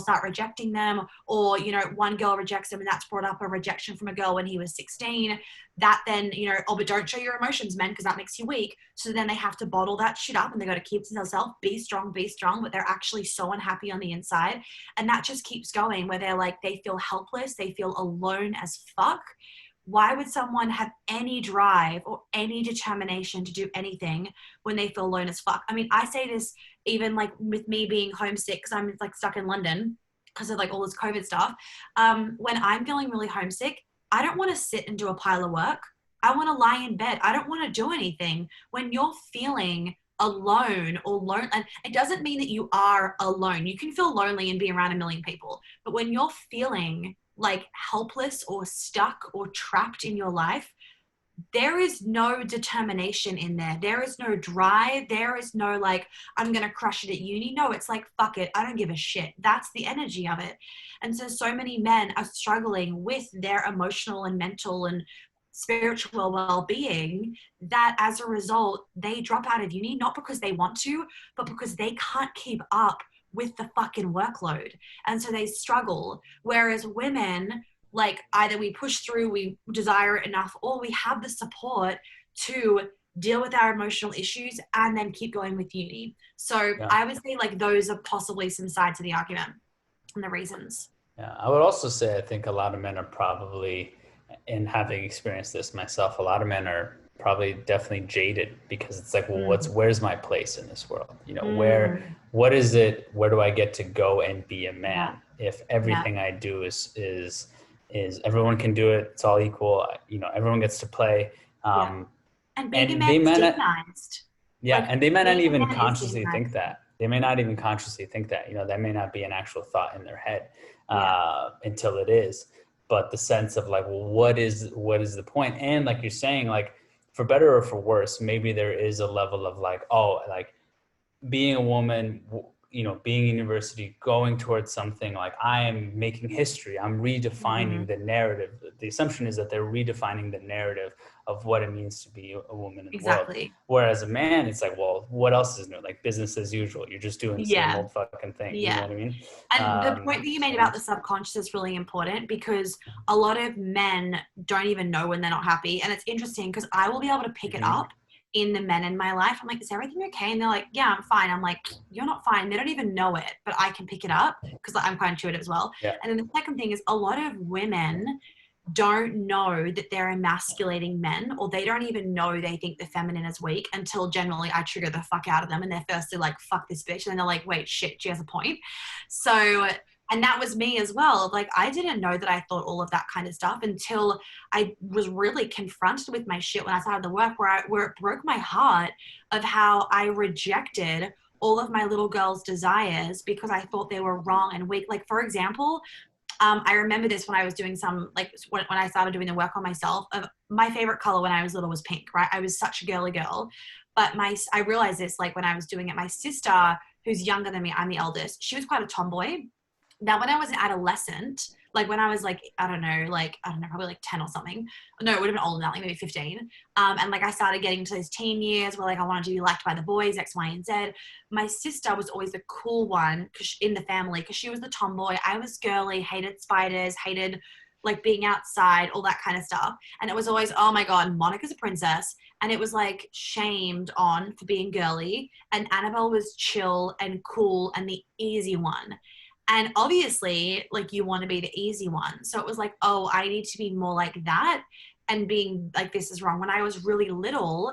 C: start rejecting them, or, you know, one girl rejects them and that's brought up a rejection from a girl when he was 16. That then, you know, oh, but don't show your emotions, men, because that makes you weak. So then they have to bottle that shit up and they got to keep to themselves, be strong, but they're actually so unhappy on the inside. And that just keeps going where they're like, they feel helpless, they feel alone as fuck. Why would someone have any drive or any determination to do anything when they feel alone as fuck? I mean, I say this even like with me being homesick because I'm like stuck in London because of like all this COVID stuff. When I'm feeling really homesick, I don't want to sit and do a pile of work. I want to lie in bed. I don't want to do anything. When you're feeling alone or lone, and it doesn't mean that you are alone. You can feel lonely and be around a million people. But when you're feeling like helpless or stuck or trapped in your life, there is no determination in there. There is no drive. There is no like, I'm going to crush it at uni. No, it's like, fuck it. I don't give a shit. That's the energy of it. And so many men are struggling with their emotional and mental and spiritual well-being that as a result, they drop out of uni, not because they want to, but because they can't keep up with the fucking workload. And so they struggle. Whereas women, like either we push through, we desire it enough, or we have the support to deal with our emotional issues and then keep going with uni. So yeah. I would say like those are possibly some sides of the argument and the reasons.
B: Yeah, I would also say I think a lot of men are probably, and having experienced this myself, a lot of men are probably definitely jaded because it's like, well, where's my place in this world? You know, what is it? Where do I get to go and be a man? Yeah. If everything I do is everyone can do it. It's all equal. You know, everyone gets to play.
C: And being a man is demonized.
B: Yeah. Like, and they may not even consciously think that. They may not even consciously think that, you know, that may not be an actual thought in their head until it is. But the sense of like, well, what is the point? And like you're saying, like, for better or for worse, maybe there is a level of like, oh, like being a woman, you know, being in university, going towards something like I am making history. I'm redefining the narrative. The assumption is that they're redefining the narrative of what it means to be a woman in the world. Whereas a man, it's like, well, what else is new? Like business as usual. You're just doing the same old fucking thing. You know what I mean?
C: And the point that you made about the subconscious is really important because a lot of men don't even know when they're not happy. And it's interesting because I will be able to pick it up in the men in my life. I'm like, is everything okay? And they're like, yeah, I'm fine. I'm like, you're not fine. They don't even know it, but I can pick it up because I'm quite intuitive as well. Yeah. And then the second thing is a lot of women don't know that they're emasculating men, or they don't even know they think the feminine is weak until generally I trigger the fuck out of them and they're firstly like, fuck this bitch. And then they're like, wait, shit, she has a point. So, and that was me as well. Like, I didn't know that I thought all of that kind of stuff until I was really confronted with my shit when I started the work, where it broke my heart of how I rejected all of my little girl's desires because I thought they were wrong and weak. Like, for example, I remember this when I was doing some, like when I started doing the work on myself. My favorite color when I was little was pink, right? I was such a girly girl. But I realized this, like when I was doing it, my sister, who's younger than me, I'm the eldest, she was quite a tomboy. Now, when I was an adolescent, like when I was like, I don't know, probably like 10 or something. No, it would have been older than that, like maybe 15. And like I started getting to those teen years where like I wanted to be liked by the boys, X, Y, and Z. My sister was always the cool one in the family because she was the tomboy. I was girly, hated spiders, hated like being outside, all that kind of stuff. And it was always, oh my God, Monica's a princess. And it was like shamed on for being girly. And Annabelle was chill and cool and the easy one. And obviously, like, you want to be the easy one. So it was like, oh, I need to be more like that. And being like, this is wrong. When I was really little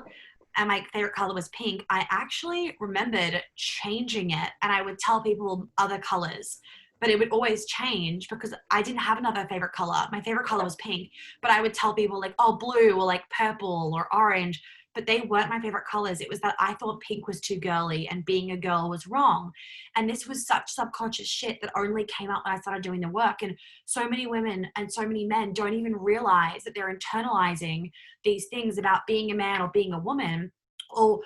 C: and my favorite color was pink, I actually remembered changing it. And I would tell people other colors. But it would always change because I didn't have another favorite color. My favorite color was pink. But I would tell people like, oh, blue or like purple or orange. but they weren't my favorite colors. It was that I thought pink was too girly and being a girl was wrong. And this was such subconscious shit that only came out when I started doing the work. And so many women and so many men don't even realize that they're internalizing these things about being a man or being a woman, or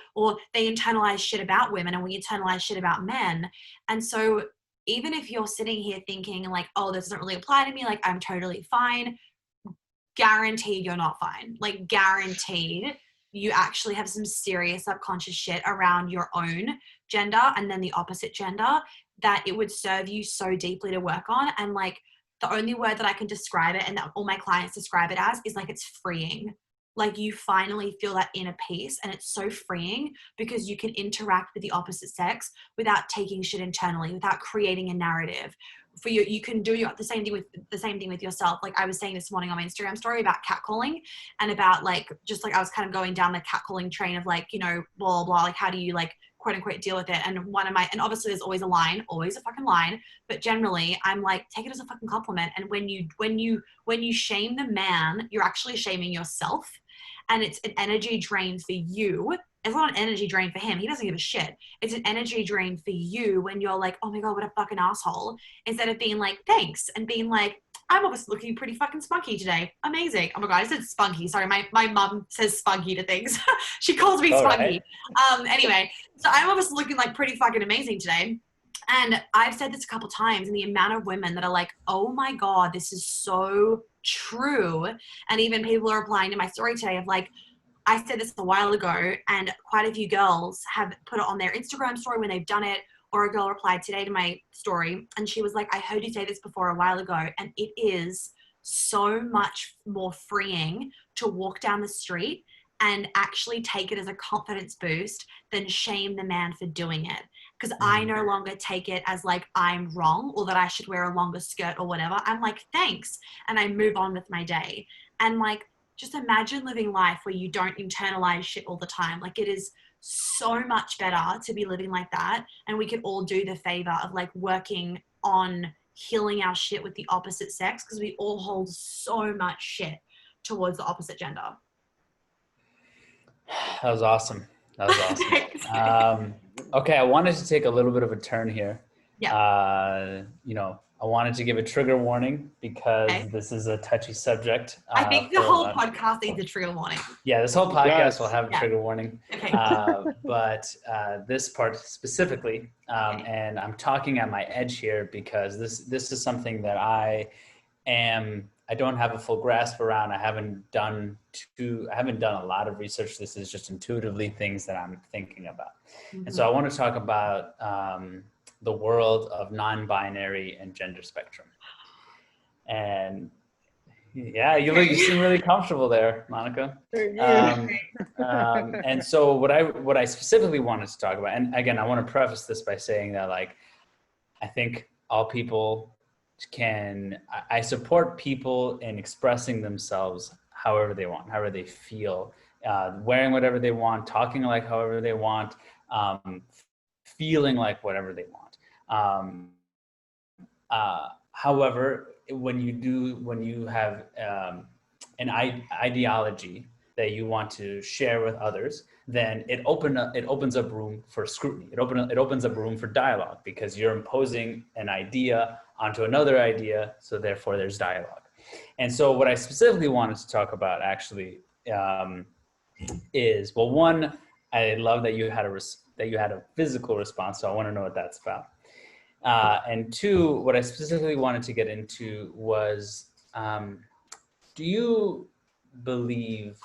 C: they internalize shit about women and we internalize shit about men. And so even if you're sitting here thinking like, oh, this doesn't really apply to me, like I'm totally fine, guaranteed you're not fine. Like guaranteed you actually have some serious subconscious shit around your own gender and then the opposite gender that it would serve you so deeply to work on. And like the only word that I can describe it and that all my clients describe it as is like it's freeing. Like you finally feel that inner peace, and it's so freeing because you can interact with the opposite sex without taking shit internally, without creating a narrative. For you can do the same thing with yourself. Like I was saying this morning on my Instagram story about catcalling, and about like just like I was kind of going down the catcalling train of like, you know, blah blah, like how do you like quote unquote deal with it. And and obviously there's always a line, always a fucking line, but generally I'm like, take it as a fucking compliment. And when you shame the man, you're actually shaming yourself, and it's an energy drain for you. It's not an energy drain for him. He doesn't give a shit. It's an energy drain for you when you're like, oh my God, what a fucking asshole. Instead of being like, thanks, and being like, I'm almost looking pretty fucking spunky today. Amazing. Oh my God, I said spunky. Sorry, my mom says spunky to things. She calls me spunky. Right. Anyway, so I'm almost looking like pretty fucking amazing today. And I've said this a couple times, and the amount of women that are like, oh my God, this is so true. And even people are replying to my story today of like, I said this a while ago, and quite a few girls have put it on their Instagram story when they've done it, or a girl replied today to my story, and she was like, I heard you say this before a while ago, and it is so much more freeing to walk down the street and actually take it as a confidence boost than shame the man for doing it. Because I no longer take it as like I'm wrong or that I should wear a longer skirt or whatever. I'm like, thanks. And I move on with my day. And like, just imagine living life where you don't internalize shit all the time. Like it is so much better to be living like that. And we could all do the favor of like working on healing our shit with the opposite sex, because we all hold so much shit towards the opposite gender.
B: That was awesome. Okay, I wanted to take a little bit of a turn here.
C: Yeah.
B: You know, I wanted to give a trigger warning because this is a touchy subject.
C: I think the whole podcast needs a trigger warning.
B: Yeah, this whole podcast will have a trigger warning.
C: Okay.
B: But this part specifically, and I'm talking at my edge here because this is something that I don't have a full grasp around. I haven't done a lot of research. This is just intuitively things that I'm thinking about. Mm-hmm. And so I want to talk about the world of non-binary and gender spectrum. And yeah, you seem really comfortable there, Monica. And so what I specifically wanted to talk about, and again, I want to preface this by saying that like, I think all people I support people in expressing themselves however they want, however they feel, wearing whatever they want, talking like however they want, feeling like whatever they want. However, when you have an ideology that you want to share with others, then it opens up room for scrutiny. It opens up room for dialogue, because you're imposing an idea onto another idea, so therefore there's dialogue. And so what I specifically wanted to talk about actually is, well, one, I love that you had a physical response, so I want to know what that's about. And two, what I specifically wanted to get into was, do you believe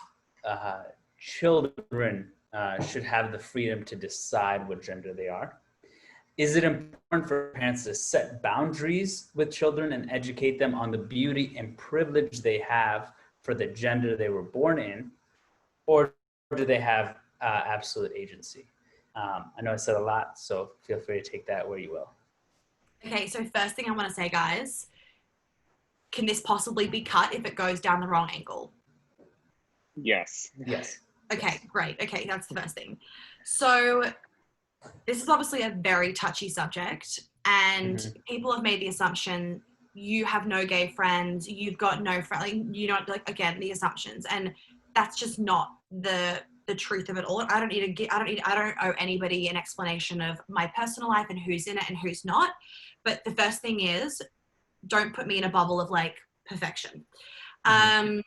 B: children should have the freedom to decide what gender they are? Is it important for parents to set boundaries with children and educate them on the beauty and privilege they have for the gender they were born in? Or do they have absolute agency? I know I said a lot, so feel free to take that where you will.
C: Okay, so first thing I want to say, guys, can this possibly be cut if it goes down the wrong angle?
A: Yes.
C: Okay, great. Okay, that's the first thing. So this is obviously a very touchy subject, and people have made the assumption you have no gay friends, you've got no friends, like, you know, like, again, the assumptions, and that's just not the the truth of it all. I don't owe anybody an explanation of my personal life and who's in it and who's not. But the first thing is, don't put me in a bubble of like perfection. I've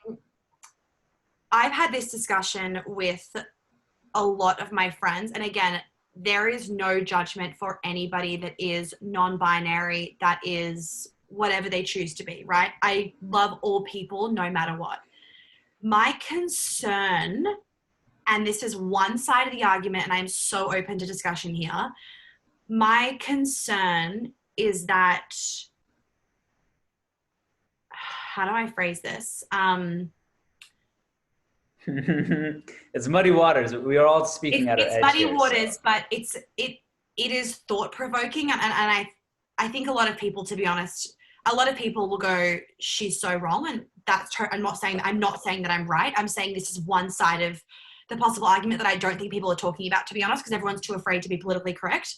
C: had this discussion with a lot of my friends, and again, there is no judgment for anybody that is non-binary, that is whatever they choose to be, right? I love all people no matter what. My concern, and this is one side of the argument, and I'm so open to discussion here, my concern is that, how do I phrase this?
B: It's muddy waters. We are all speaking out of edge.
C: It's muddy
B: here,
C: waters,
B: so.
C: but it is thought provoking, and I think a lot of people, to be honest, a lot of people will go, she's so wrong, and that's her. I'm not saying that I'm right. I'm saying this is one side of the possible argument that I don't think people are talking about, to be honest, because everyone's too afraid to be politically correct.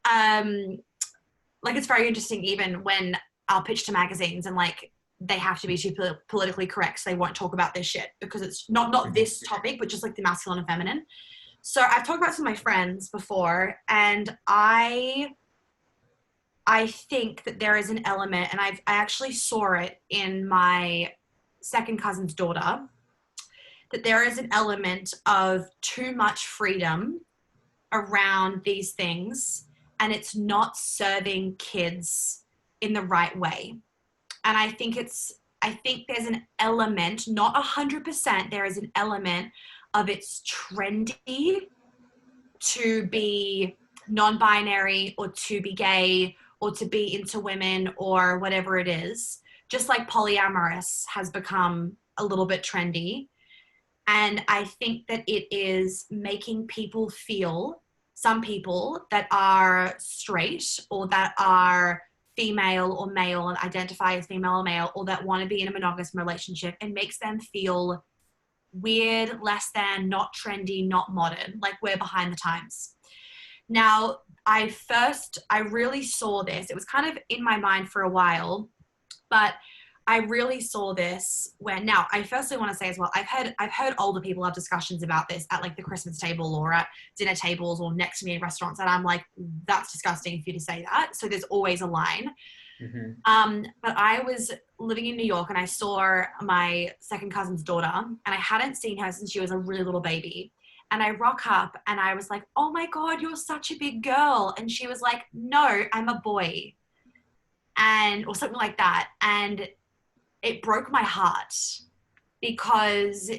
C: Like, it's very interesting, even when I'll pitch to magazines and like they have to be too politically correct, so they won't talk about this shit because it's not this topic, but just like the masculine and feminine. So I've talked about some of my friends before, and I think that there is an element, and I actually saw it in my second cousin's daughter, that there is an element of too much freedom around these things, and it's not serving kids in the right way. And I think there's an element, not 100%, there is an element of it's trendy to be non-binary or to be gay or to be into women or whatever it is, just like polyamorous has become a little bit trendy. And I think that it is making people feel, some people that are straight or that are female or male and identify as female or male, or that want to be in a monogamous relationship, and makes them feel weird, less than, not trendy, not modern, like we're behind the times. Now, I really saw this. It was kind of in my mind for a while, but I really saw this when, now I firstly want to say as well, I've heard older people have discussions about this at like the Christmas table or at dinner tables or next to me in restaurants, and I'm like, that's disgusting for you to say that. So there's always a line. But I was living in New York and I saw my second cousin's daughter, and I hadn't seen her since she was a really little baby. And I rock up and I was like, oh my God, you're such a big girl. And she was like, no, I'm a boy. Or something like that. And it broke my heart because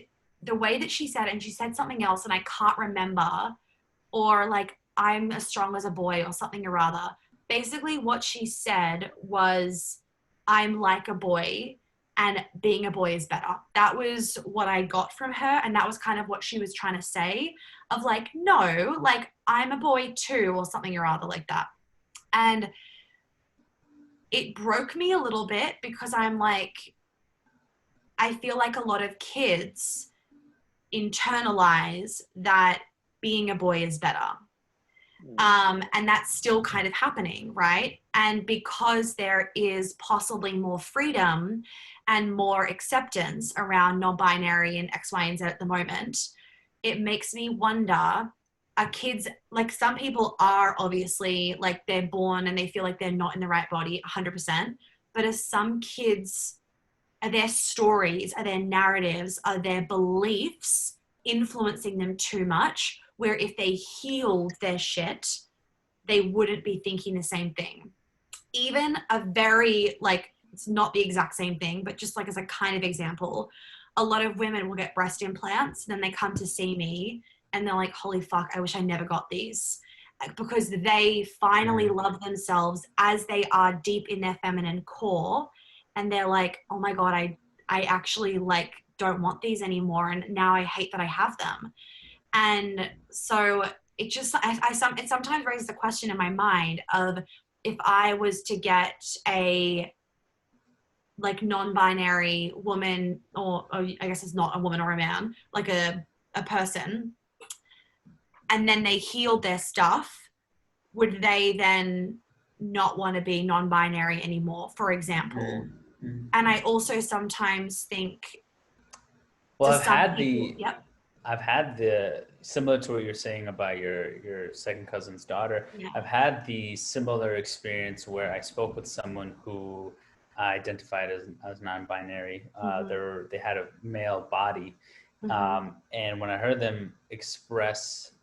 C: the way that she said it, and she said something else and I can't remember, or like, I'm as strong as a boy or something or other. Basically what she said was, I'm like a boy and being a boy is better. That was what I got from her. And that was kind of what she was trying to say, of like, no, like I'm a boy too, or something or other like that. And it broke me a little bit because I'm like, I feel like a lot of kids internalize that being a boy is better. And that's still kind of happening, right? And because there is possibly more freedom and more acceptance around non-binary and X, Y, and Z at the moment, it makes me wonder, are kids, like some people are obviously like they're born and they feel like they're not in the right body 100%, but are some kids, are their stories, are their narratives, are their beliefs influencing them too much, where if they healed their shit, they wouldn't be thinking the same thing? Even a very, like, it's not the exact same thing, but just like as a kind of example, a lot of women will get breast implants, and then they come to see me and they're like, holy fuck, I wish I never got these. Because they finally love themselves as they are deep in their feminine core. And they're like, oh my God, I actually like don't want these anymore. And now I hate that I have them. And so it just, it sometimes raises the question in my mind of, if I was to get a like non-binary woman, or I guess it's not a woman or a man, like a person, and then they healed their stuff, would they then not want to be non-binary anymore, for example? And I also sometimes think,
B: well,
C: I've had the, yep.
B: I've had the, similar to what you're saying about your second cousin's daughter,
C: Yeah.
B: I've had the similar experience where I spoke with someone who identified as non-binary. They had a male body. And when I heard them express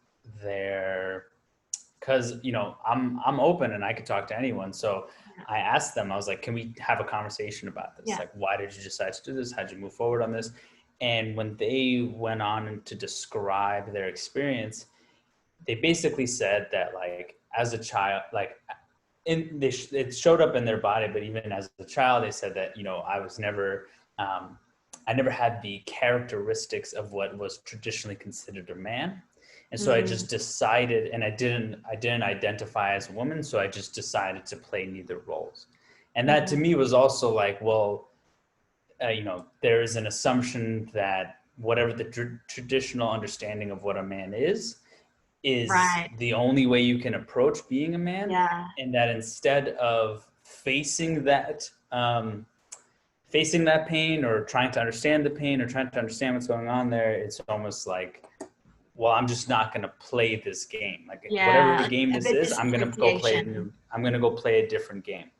B: their, because I'm open and I could talk to anyone, so I asked them, I was like, can we have a conversation about this? Like, why did you decide to do this? How'd you move forward on this? And when they went on to describe their experience, they basically said that, like, as a child, like, it showed up in their body, but even as a child, they said that, I was never, I never had the characteristics of what was traditionally considered a man. And so I just decided, and I didn't identify as a woman, so I just decided to play neither roles. And that to me was also like, well, there is an assumption that whatever the traditional understanding of what a man is
C: Right.
B: the only way you can approach being a man.
C: Yeah.
B: And that instead of facing that pain, or trying to understand the pain, or trying to understand what's going on there, it's almost like, well, I'm just not going to play this game. Like, whatever game this is, I'm going to go play a different game.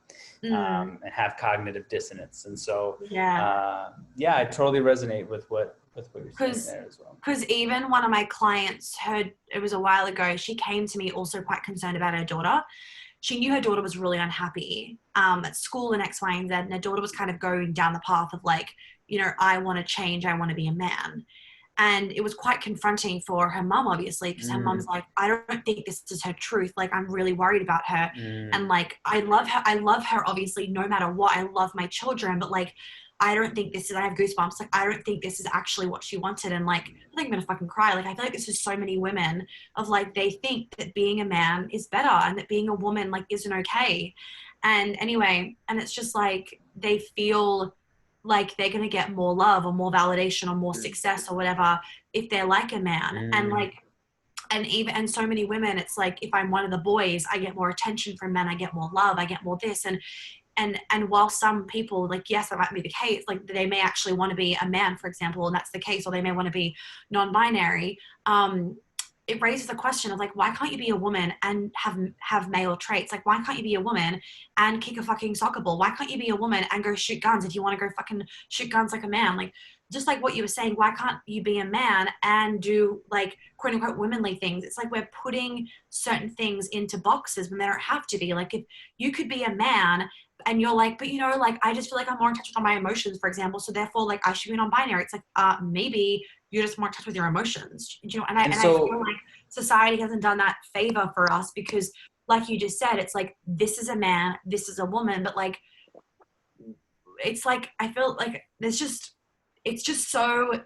B: And have cognitive dissonance. And so, I totally resonate with what you're saying there as well.
C: Because even one of my clients heard, it was a while ago, she came to me also quite concerned about her daughter. She knew her daughter was really unhappy at school and X, Y, and Z, and her daughter was kind of going down the path of like, I want to change, I want to be a man. And it was quite confronting for her mum, obviously, because her mum's like, I don't think this is her truth. Like, I'm really worried about her. And like, I love her, obviously, no matter what. I love my children, but like, I don't think this is, I have goosebumps. Like, I don't think this is actually what she wanted. And like, I think I'm going to fucking cry. Like, I feel like this is so many women of like, they think that being a man is better and that being a woman like isn't okay. And anyway, and it's just like, they feel like they're going to get more love or more validation or more success or whatever if they're like a man. And like, and so many women, it's like, if I'm one of the boys, I get more attention from men, I get more love, I get more this. And while some people, like, yes, that might be the case, like they may actually want to be a man, for example, and that's the case, or they may want to be non-binary, it raises the question of like, why can't you be a woman and have male traits? Like, why can't you be a woman and kick a fucking soccer ball? Why can't you be a woman and go shoot guns if you want to go fucking shoot guns like a man? Like, just like what you were saying, why can't you be a man and do like quote unquote womanly things? It's like we're putting certain things into boxes when they don't have to be. Like, if you could be a man and you're like, but like, I just feel like I'm more in touch with my emotions, for example, so therefore like I should be non-binary. It's like, maybe you're just more in touch with your emotions, and I feel like society hasn't done that favor for us, because like you just said, it's like, this is a man, this is a woman, but like, it's like, I feel like it's just so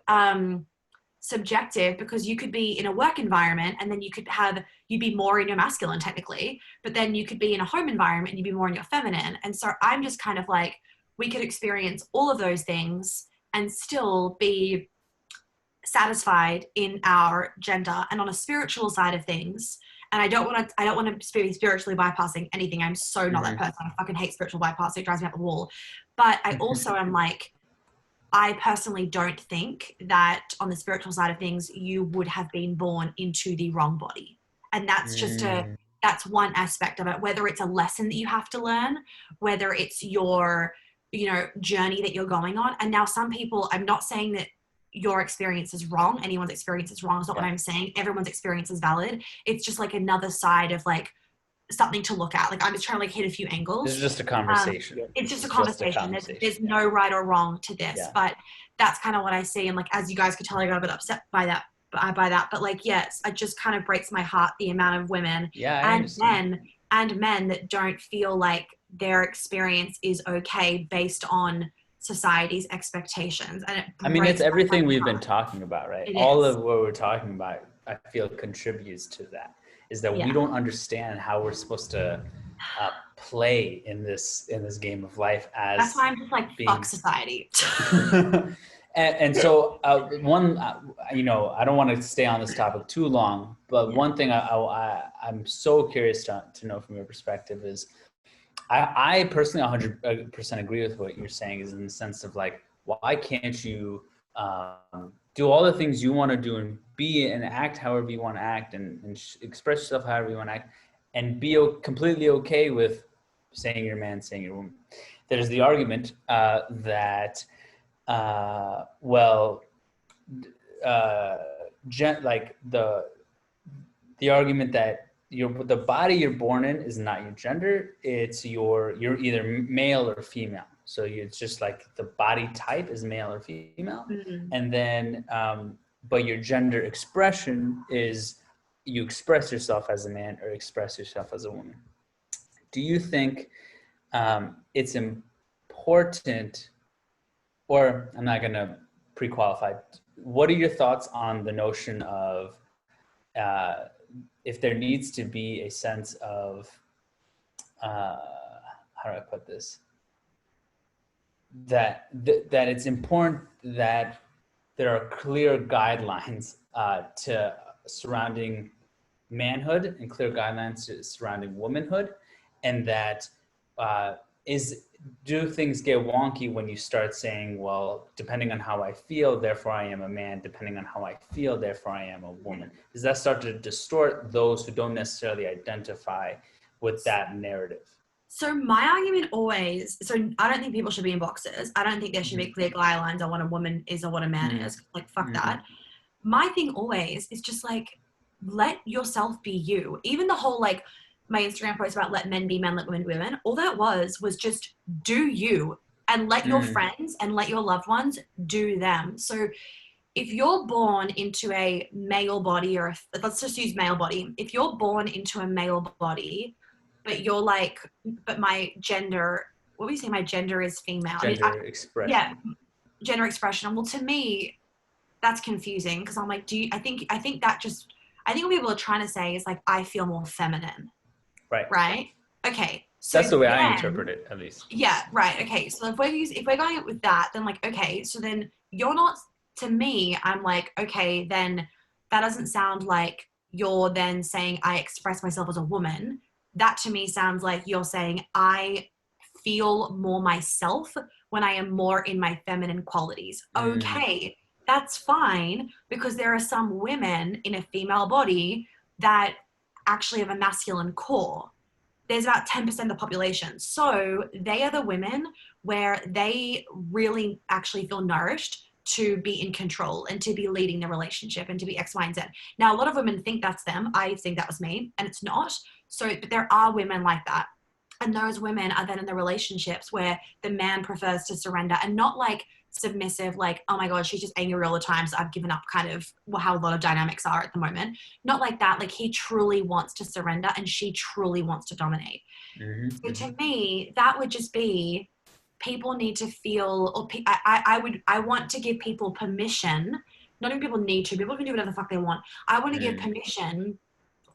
C: subjective, because you could be in a work environment and then you'd be more in your masculine technically, but then you could be in a home environment and you'd be more in your feminine. And so I'm just kind of like, we could experience all of those things and still be satisfied in our gender. And on a spiritual side of things, and I don't want to be spiritually bypassing anything. I'm so not that person. I fucking hate spiritual bypass. It drives me up the wall. But I also am like, I personally don't think that on the spiritual side of things, you would have been born into the wrong body. And that's just that's one aspect of it, whether it's a lesson that you have to learn, whether it's your, journey that you're going on. And now some people, I'm not saying that your experience is wrong. Anyone's experience is wrong. It's not what I'm saying. Everyone's experience is valid. It's just like another side of like something to look at. Like, I'm just trying to like hit a few angles.
B: This is just a conversation.
C: It's just a conversation. There's no right or wrong to this, but that's kind of what I see. And like, as you guys could tell, I got a bit upset by that. But like, yes, it just kind of breaks my heart, the amount of women and men that don't feel like their experience is okay based on society's expectations. And
B: it's everything we've been talking about, right? All of what we're talking about, I feel, contributes to that, is that we don't understand how we're supposed to play in this game of life.
C: That's why I'm just like, fuck society.
B: and so I don't want to stay on this topic too long, but one thing I'm so curious to know from your perspective is, I personally 100% agree with what you're saying, is in the sense of like, why can't you do all the things you want to do and be and act however you want to act and express yourself however you want to act and be completely okay with saying you're a man, saying you're a woman. There's the argument that, like the argument that the body you're born in is not your gender. It's you're either male or female. So it's just like the body type is male or female.
C: Mm-hmm.
B: And then, but your gender expression is you express yourself as a man or express yourself as a woman. Do you think it's important, or I'm not going to pre-qualify, what are your thoughts on the notion of if there needs to be a sense of, how do I put this? That it's important that there are clear guidelines to surrounding manhood and clear guidelines to surrounding womanhood, and that do things get wonky when you start saying, well, depending on how I feel, therefore I am a man, depending on how I feel, therefore I am a woman? Does that start to distort those who don't necessarily identify with that narrative?
C: So my argument always, so I don't think people should be in boxes. I don't think there should be clear guidelines on what a woman is or what a man is. Like, fuck that. My thing always is just like, let yourself be you. Even the whole, like, my Instagram post about let men be men, let women be women, all that was just do you and let your friends and let your loved ones do them. So if you're born into a male body, or let's just use male body. If you're born into a male body, but you're like, but my gender, what would you say? My gender is female.
B: Expression.
C: Yeah, gender expression. Well, to me, that's confusing because I'm like, I think what people are trying to say is like, I feel more feminine. Right. Okay. So
B: that's the way I interpret it, at least.
C: Yeah. Right. Okay. So if we're going with that, then like, okay, so then you're not, to me, I'm like, okay, then that doesn't sound like you're then saying I express myself as a woman. That to me sounds like you're saying I feel more myself when I am more in my feminine qualities. Okay, that's fine, because there are some women in a female body that actually have a masculine core. There's about 10% of the population. So they are the women where they really actually feel nourished to be in control and to be leading the relationship and to be X, Y, and Z. Now, a lot of women think that's them. I think that was me, and it's not. So, but there are women like that. And those women are then in the relationships where the man prefers to surrender, and not like submissive, like, oh my God, she's just angry all the time, so I've given up, kind of how a lot of dynamics are at the moment. Not like that. Like, he truly wants to surrender and she truly wants to dominate. So to me, that would just be, people need to feel, or I want to give people permission. Not even people need to, people can do whatever the fuck they want. I want to give permission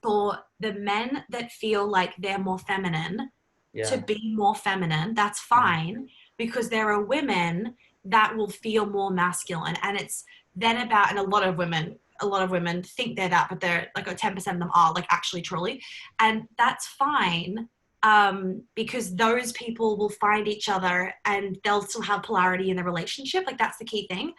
C: for the men that feel like they're more feminine to be more feminine. That's fine, because there are women that will feel more masculine, and it's then about, and a lot of women think they're that, but they're like 10% of them are like actually truly, and that's fine. Because those people will find each other and they'll still have polarity in the relationship. Like, that's the key thing.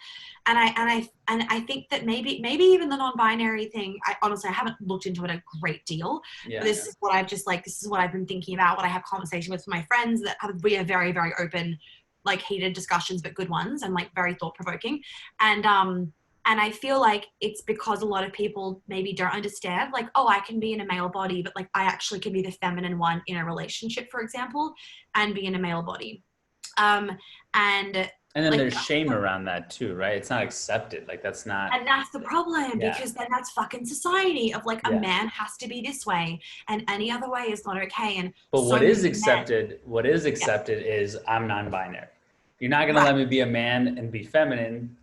C: And I think that maybe even the non-binary thing, I honestly, I haven't looked into it a great deal. This is what I've been thinking about, what I have conversation with my friends that we have very, very open, like heated discussions, but good ones, and like very thought-provoking. And I feel like it's because a lot of people maybe don't understand, like, oh, I can be in a male body, but like I actually can be the feminine one in a relationship, for example, and be in a male body. And
B: then
C: like,
B: there's shame around that too, right? It's not accepted. Like, that's not.
C: And that's the problem, because then that's fucking society of like, a man has to be this way and any other way is not okay.
B: But what is accepted is I'm non-binary. You're not going to let me be a man and be feminine.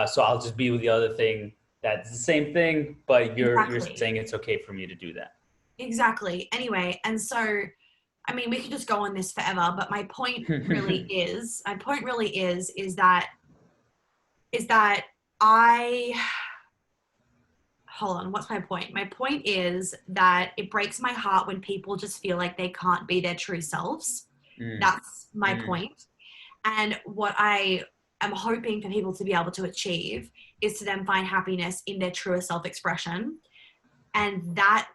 B: So I'll just be with the other thing that's the same thing, but you're saying it's okay for me to do that.
C: Exactly. Anyway, and so, I mean, we could just go on this forever, but my point really is that hold on, what's my point? My point is that it breaks my heart when people just feel like they can't be their true selves. That's my point. And what I am hoping for people to be able to achieve is to then find happiness in their truest self-expression. And that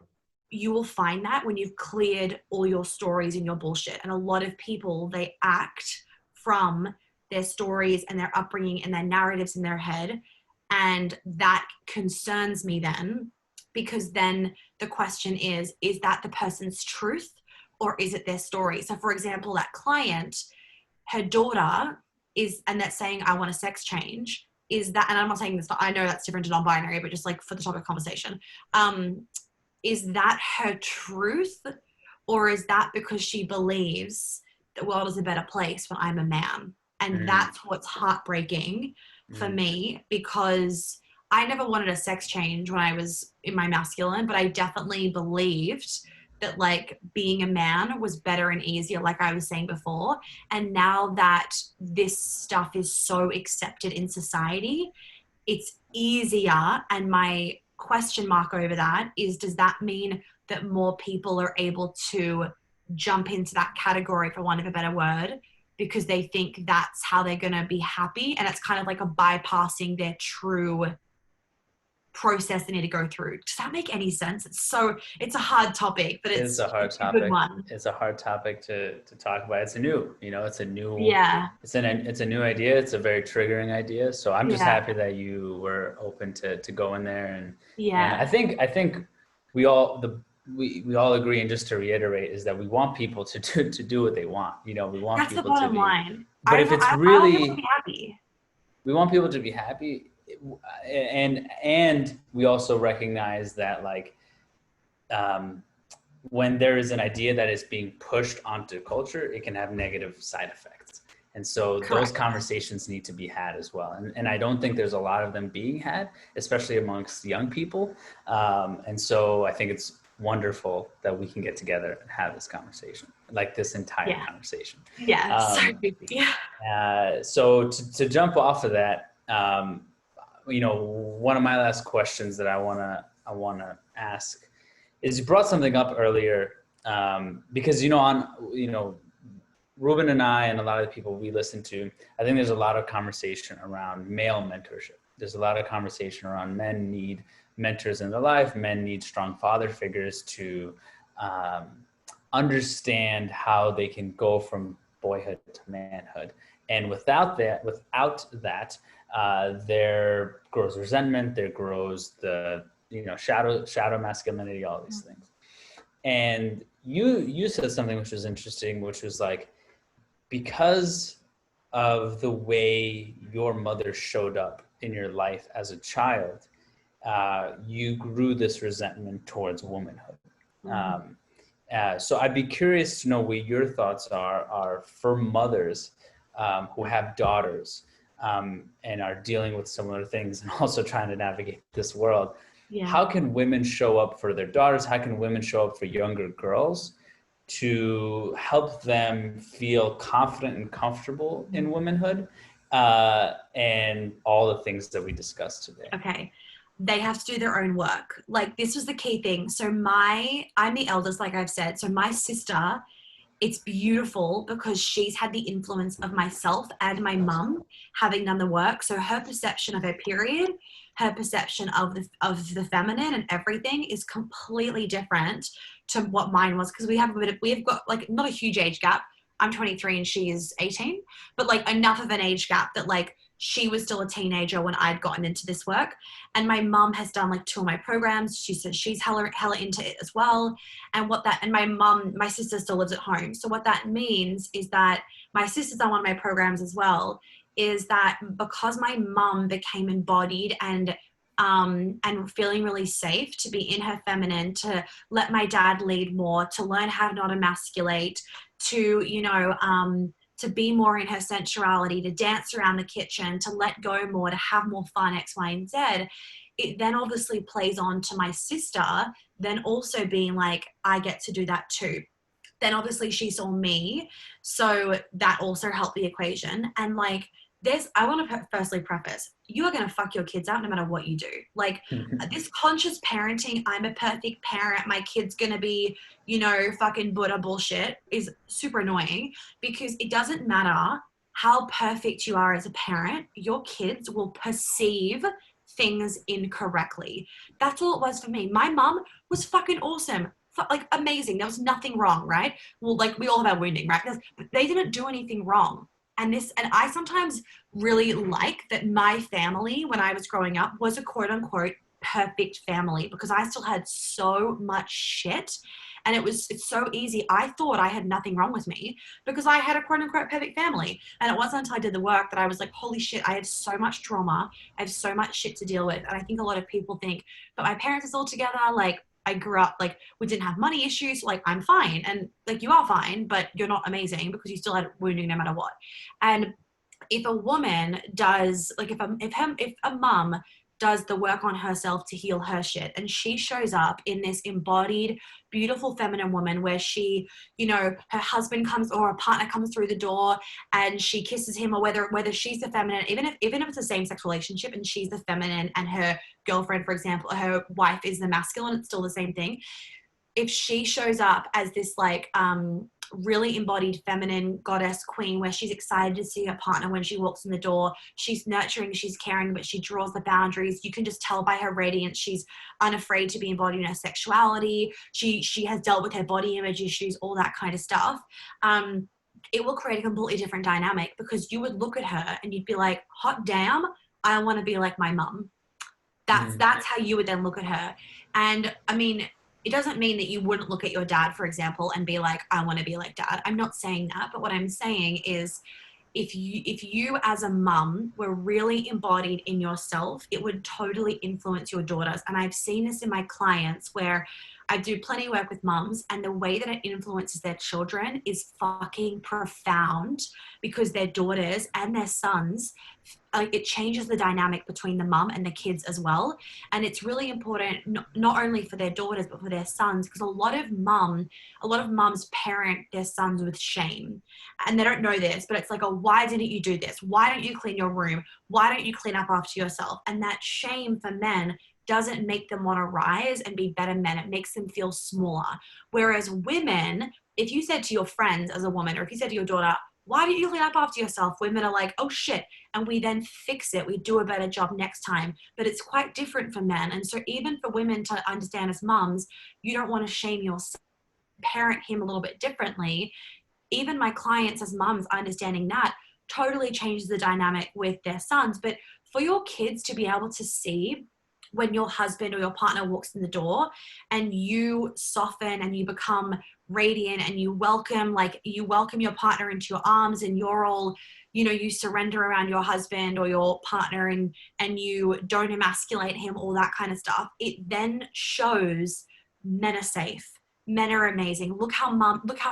C: you will find that when you've cleared all your stories and your bullshit. And a lot of people, they act from their stories and their upbringing and their narratives in their head. And that concerns me then, because then the question is that the person's truth or is it their story? So for example, that client, her daughter is, and that's saying, I want a sex change, is that, and I'm not saying this, I know that's different to non-binary, but just like for the topic of conversation, is that her truth, or is that because she believes the world is a better place when I'm a man? And that's what's heartbreaking for me, because I never wanted a sex change when I was in my masculine, but I definitely believed that like being a man was better and easier, like I was saying before. And now that this stuff is so accepted in society, it's easier. And my question mark over that is, does that mean that more people are able to jump into that category, for want of a better word, because they think that's how they're going to be happy? And it's kind of like a bypassing their true process they need to go through. Does that make any sense? It's a hard topic, but it's a hard topic. Good one.
B: It's a hard topic to talk about. It's a new idea. It's a new idea. It's a very triggering idea. So I'm just happy that you were open to go in there. And I think we all agree, and just to reiterate, is that we want people to do what they want. We want
C: that's
B: people
C: the bottom
B: to be,
C: line.
B: But if it's really,
C: be happy.
B: We want people to be happy. And we also recognize that when there is an idea that is being pushed onto culture, it can have negative side effects. And so those conversations need to be had as well. And I don't think there's a lot of them being had, especially amongst young people. And so I think it's wonderful that we can get together and have this conversation, like this entire conversation. So to jump off of that, one of my last questions that I wanna ask is, you brought something up earlier, because Ruben and I and a lot of the people we listen to, I think there's a lot of conversation around male mentorship. There's a lot of conversation around men need mentors in their life. Men need strong father figures to understand how they can go from boyhood to manhood. And without that, there grows resentment, there grows the shadow masculinity, all these things. And you said something which was interesting, which was like, because of the way your mother showed up in your life as a child, you grew this resentment towards womanhood. So I'd be curious to know what your thoughts are for mothers who have daughters and are dealing with similar things and also trying to navigate this world. How can women show up for their daughters? How can women show up for younger girls to help them feel confident and comfortable in womanhood, and all the things that we discussed today?
C: Okay. They have to do their own work. Like, this was the key thing. So I'm the eldest, like I've said. So my sister, it's beautiful because she's had the influence of myself and my mum having done the work. So her perception of her period, her perception of the feminine and everything is completely different to what mine was, because we've got like not a huge age gap. I'm 23 and she is 18, but like enough of an age gap that like she was still a teenager when I'd gotten into this work. And my mum has done like 2 of my programs. She says she's hella into it as well. And my sister still lives at home. So what that means is that my sister's on one of my programs as well, is that because my mum became embodied and feeling really safe to be in her feminine, to let my dad lead more, to learn how to not emasculate, to be more in her sensuality, to dance around the kitchen, to let go more, to have more fun, X, Y, and Z. It then obviously plays on to my sister then also being like, I get to do that too. Then obviously she saw me, so that also helped the equation. And like, I want to firstly preface, you are going to fuck your kids out no matter what you do. Like this conscious parenting, I'm a perfect parent, my kid's going to be, fucking Buddha bullshit is super annoying, because it doesn't matter how perfect you are as a parent, your kids will perceive things incorrectly. That's all it was for me. My mom was fucking awesome. Like amazing. There was nothing wrong, right? Well, like we all have our wounding, right? But they didn't do anything wrong. And I sometimes really like that my family, when I was growing up, was a quote unquote perfect family, because I still had so much shit. And it's so easy. I thought I had nothing wrong with me because I had a quote unquote perfect family. And it wasn't until I did the work that I was like, holy shit, I have so much trauma. I have so much shit to deal with. And I think a lot of people think, but my parents is all together. Like I grew up, like we didn't have money issues. Like I'm fine. And like you are fine, but you're not amazing because you still had wounding no matter what. And if a woman does, like if a mum does the work on herself to heal her shit, and she shows up in this embodied, beautiful feminine woman where she, you know, her husband comes or a partner comes through the door and she kisses him, or whether she's the feminine, even if it's a same-sex relationship and she's the feminine and her girlfriend, for example, her wife is the masculine, it's still the same thing. If she shows up as this like really embodied feminine goddess queen where she's excited to see her partner when she walks in the door, she's nurturing, she's caring, but she draws the boundaries. You can just tell by her radiance she's unafraid to be embodied in her sexuality. She has dealt with her body image issues, all that kind of stuff. It will create a completely different dynamic, because you would look at her and you'd be like, hot damn, I want to be like my mum. That's how you would then look at her. And I mean, it doesn't mean that you wouldn't look at your dad, for example, and be like, I want to be like dad. I'm not saying that, but what I'm saying is if you as a mum were really embodied in yourself, it would totally influence your daughters. And I've seen this in my clients where I do plenty of work with mums, and the way that it influences their children is fucking profound, because their daughters and their sons, like it changes the dynamic between the mum and the kids as well. And it's really important, not only for their daughters but for their sons, because a lot of mums parent their sons with shame, and they don't know this, but it's like, oh, why didn't you do this? Why don't you clean your room? Why don't you clean up after yourself? And that shame for men doesn't make them want to rise and be better men. It makes them feel smaller. Whereas women, if you said to your friends as a woman, or if you said to your daughter, why don't you clean up after yourself? Women are like, oh shit. And we then fix it. We do a better job next time. But it's quite different for men. And so even for women to understand as mums, you don't want to shame your son, parent him a little bit differently. Even my clients as mums understanding that totally changes the dynamic with their sons. But for your kids to be able to see when your husband or your partner walks in the door and you soften and you become radiant and you welcome your partner into your arms, and you're all, you know, you surrender around your husband or your partner, and you don't emasculate him, all that kind of stuff, it then shows men are safe. Men are amazing. Look how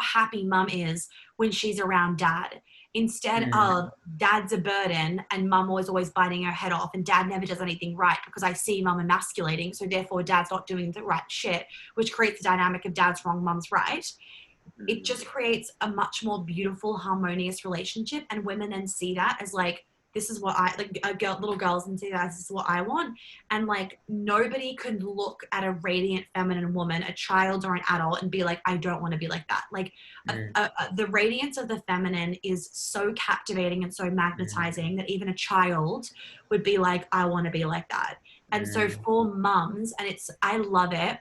C: happy mum is when she's around dad. Instead of dad's a burden and mum was always biting her head off and dad never does anything right because I see mum emasculating, so therefore dad's not doing the right shit, which creates the dynamic of dad's wrong, mum's right. It just creates a much more beautiful, harmonious relationship, and women then see that as like, this is what I like, little girls and see that this is what I want. And like, nobody could look at a radiant feminine woman, a child or an adult, and be like, I don't want to be like that. Like the radiance of the feminine is so captivating and so magnetizing that even a child would be like, I want to be like that. And so for mums, and I love it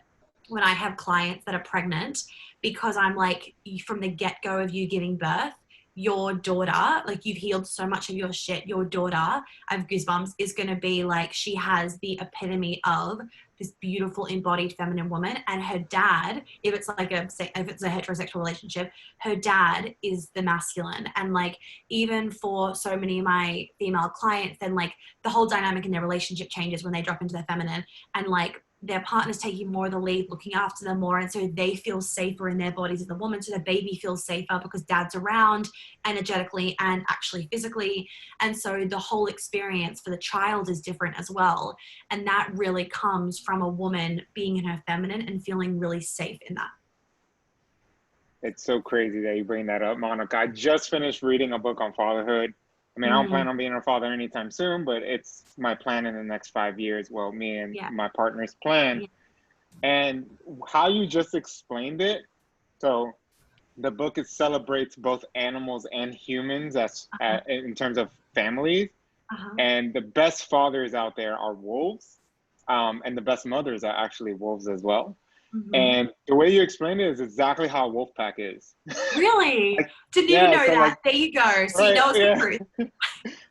C: when I have clients that are pregnant, because I'm like, from the get-go of you giving birth, your daughter, like you've healed so much of your shit, your daughter, I have goosebumps, is going to be like, she has the epitome of this beautiful embodied feminine woman. And her dad, if it's a heterosexual relationship, her dad is the masculine. And like, even for so many of my female clients, then like the whole dynamic in their relationship changes when they drop into their feminine, and like their partner's taking more of the lead, looking after them more, and so they feel safer in their bodies as a woman, so the baby feels safer because dad's around energetically and actually physically. And so the whole experience for the child is different as well, and that really comes from a woman being in her feminine and feeling really safe in that.
A: It's so crazy that you bring that up, Monica. I just finished reading a book on fatherhood. I mean, I don't plan on being a father anytime soon, but it's my plan in the next 5 years. Well, me and my partner's plan. And how you just explained it. So the book it celebrates both animals and humans as in terms of families. And the best fathers out there are wolves, and the best mothers are actually wolves as well. And the way you explained it is exactly how a wolf pack is.
C: Really?
A: Like,
C: Didn't
A: yeah,
C: even know
A: so
C: that.
A: like,
C: There you go. So
A: right,
C: you know it's
A: yeah.
C: the truth.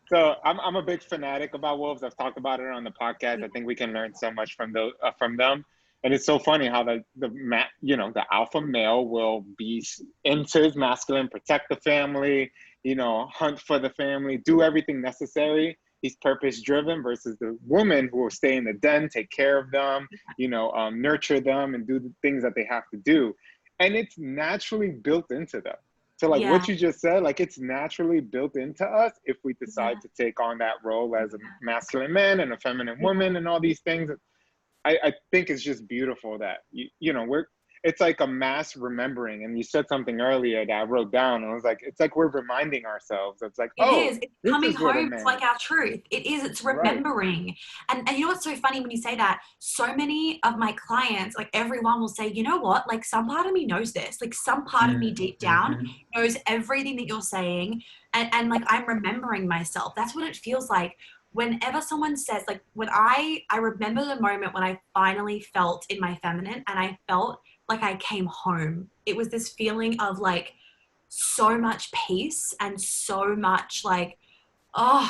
A: So I'm a big fanatic about wolves. I've talked about it on the podcast. I think we can learn so much from those from them. And it's so funny how the alpha male will be into his masculine, protect the family, hunt for the family, do everything necessary. He's purpose driven versus the woman who will stay in the den, take care of them, nurture them and do the things that they have to do. And it's naturally built into them. So like what you just said, like it's naturally built into us if we decide to take on that role as a masculine man and a feminine woman and all these things. I think it's just beautiful that it's like a mass remembering. And you said something earlier that I wrote down, and I was like, it's like we're reminding ourselves. It's like,
C: it's
A: this
C: coming
A: is what a
C: home.
A: man.
C: It's like our truth. It's remembering. Right. And you know what's so funny when you say that? So many of my clients, like everyone will say, you know what? Like some part of me knows this. Like some part of me deep down knows everything that you're saying. And like I'm remembering myself. That's what it feels like. Whenever someone says, like when I remember the moment when I finally felt in my feminine and I felt like I came home. It was this feeling of like so much peace and so much like,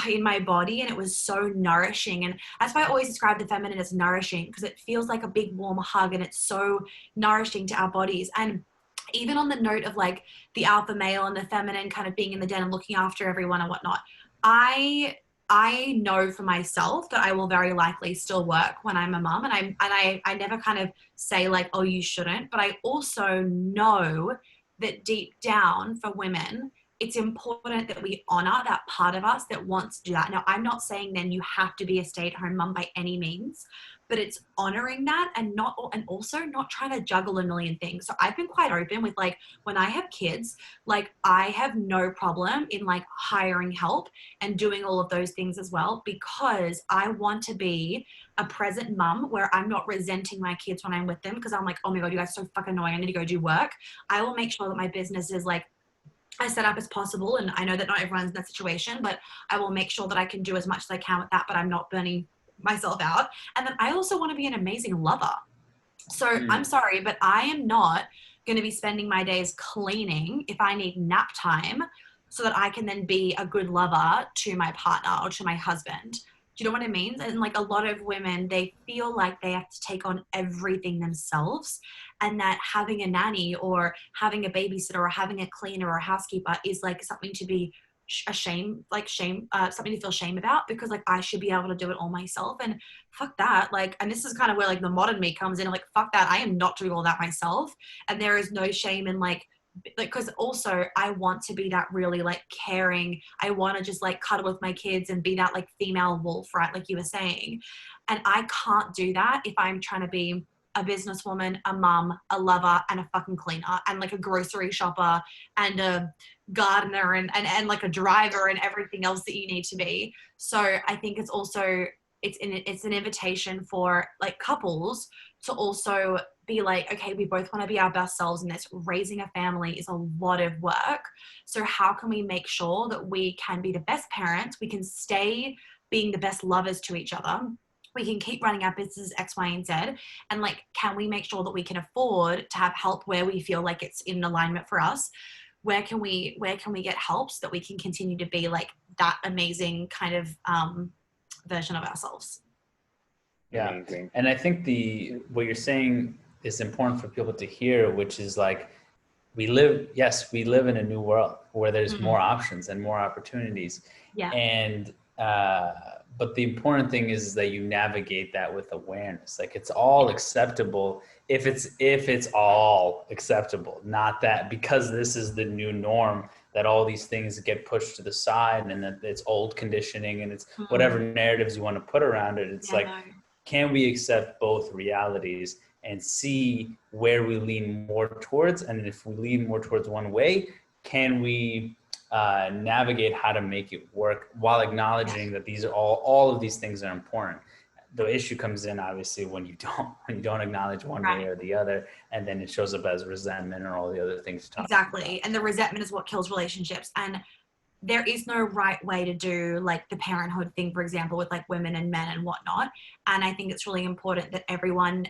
C: in my body. And it was so nourishing. And that's why I always describe the feminine as nourishing, because it feels like a big warm hug and it's so nourishing to our bodies. And even on the note of like the alpha male and the feminine kind of being in the den and looking after everyone and whatnot, I know for myself that I will very likely still work when I'm a mom, and I never kind of say like, oh, you shouldn't, but I also know that deep down for women, it's important that we honor that part of us that wants to do that. Now, I'm not saying then you have to be a stay-at-home mom by any means, but it's honoring that and also not trying to juggle a million things. So I've been quite open with like, when I have kids, like I have no problem in like hiring help and doing all of those things as well, because I want to be a present mum where I'm not resenting my kids when I'm with them because I'm like, oh my God, you guys are so fucking annoying. I need to go do work. I will make sure that my business is like as set up as possible. And I know that not everyone's in that situation, but I will make sure that I can do as much as I can with that, but I'm not burning myself out. And then I also want to be an amazing lover. So I'm sorry, but I am not going to be spending my days cleaning if I need nap time so that I can then be a good lover to my partner or to my husband. Do you know what I mean? And like a lot of women, they feel like they have to take on everything themselves, and that having a nanny or having a babysitter or having a cleaner or a housekeeper is like something to be something to feel shame about, because like I should be able to do it all myself. And fuck that. Like, and this is kind of where like the modern me comes in. Like, fuck that. I am not doing all that myself. And there is no shame in like, because also I want to be that really like caring. I want to just like cuddle with my kids and be that like female wolf, right? Like you were saying. And I can't do that if I'm trying to be a businesswoman, a mum, a lover, and a fucking cleaner, and like a grocery shopper and a gardener and like a driver and everything else that you need to be. So I think it's also, it's an invitation for like couples to also be like, okay, we both want to be our best selves, and this raising a family is a lot of work. So how can we make sure that we can be the best parents? We can stay being the best lovers to each other. We can keep running our businesses X, Y, and Z. And like, can we make sure that we can afford to have help where we feel like it's in alignment for us? Where can we get help so that we can continue to be like that amazing kind of version of ourselves?
B: Yeah.
A: Amazing.
B: And I think what you're saying is important for people to hear, which is like, we live in a new world where there's more options and more opportunities.
C: Yeah.
B: And, but the important thing is that you navigate that with awareness. Like it's all acceptable if it's all acceptable, not that because this is the new norm that all these things get pushed to the side and that it's old conditioning and it's whatever narratives you want to put around it. It's can we accept both realities and see where we lean more towards? And if we lean more towards one way, can we navigate how to make it work while acknowledging that these are all of these things are important? the issue comes in obviously when you don't acknowledge one way or the other, and then it shows up as resentment or all the other things.
C: Exactly. And the resentment is what kills relationships. And there is no right way to do like the parenthood thing, for example, with like women and men and whatnot. And I think it's really important that everyone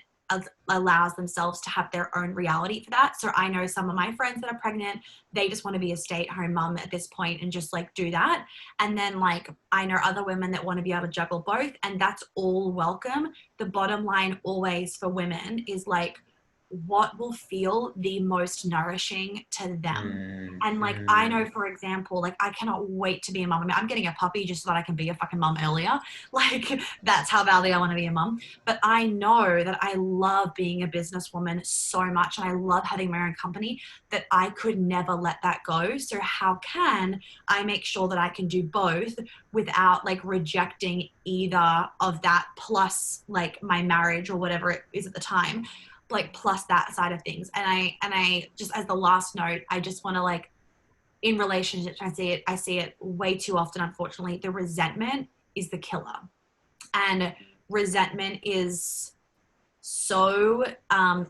C: allows themselves to have their own reality for that. So I know some of my friends that are pregnant, they just want to be a stay-at-home mom at this point and just like do that. And then like I know other women that want to be able to juggle both, and that's all welcome. The bottom line always for women is like what will feel the most nourishing to them. And like I know, for example, like I cannot wait to be a mom. I mean, I'm getting a puppy just so that I can be a fucking mom earlier. Like that's how badly I want to be a mom. But I know that I love being a businesswoman so much, and I love having my own company, that I could never let that go. So how can I make sure that I can do both without like rejecting either of that, plus like my marriage or whatever it is at the time, like plus that side of things. And I just, as the last note, I just want to like, in relationships, I see it way too often, unfortunately. The resentment is the killer, and resentment is so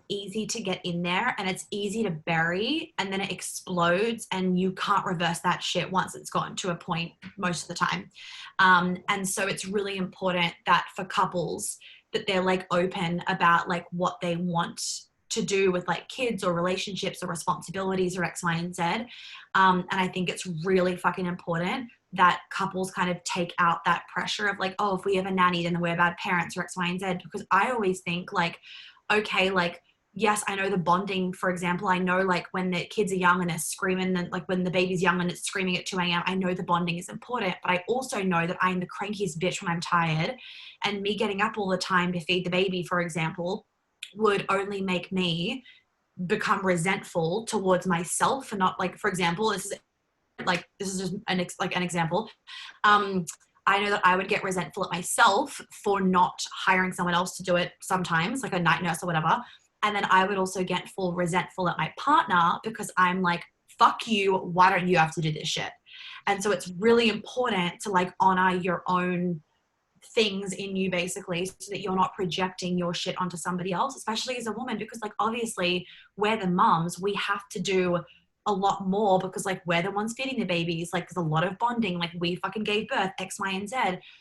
C: easy to get in there, and it's easy to bury, and then it explodes, and you can't reverse that shit once it's gotten to a point most of the time. And so it's really important that for couples, that they're like open about like what they want to do with like kids or relationships or responsibilities or X, Y, and Z. And I think it's really fucking important that couples kind of take out that pressure of like, oh, if we have a nanny, then we're bad parents or X, Y, and Z. Because I always think like, okay, like, yes, I know the bonding, for example, I know like when the kids are young and they're screaming, and like when the baby's young and it's screaming at 2 a.m., I know the bonding is important, but I also know that I'm the crankiest bitch when I'm tired, and me getting up all the time to feed the baby, for example, would only make me become resentful towards myself. And not like, for example, this is just an example. I know that I would get resentful at myself for not hiring someone else to do it sometimes, like a night nurse or whatever. And then I would also get full resentful at my partner because I'm like, fuck you, why don't you have to do this shit? And so it's really important to like honor your own things in you, basically, so that you're not projecting your shit onto somebody else, especially as a woman, because like obviously we're the mums, we have to do a lot more because like we're the ones feeding the babies, like there's a lot of bonding, like we fucking gave birth, X, Y, and Z.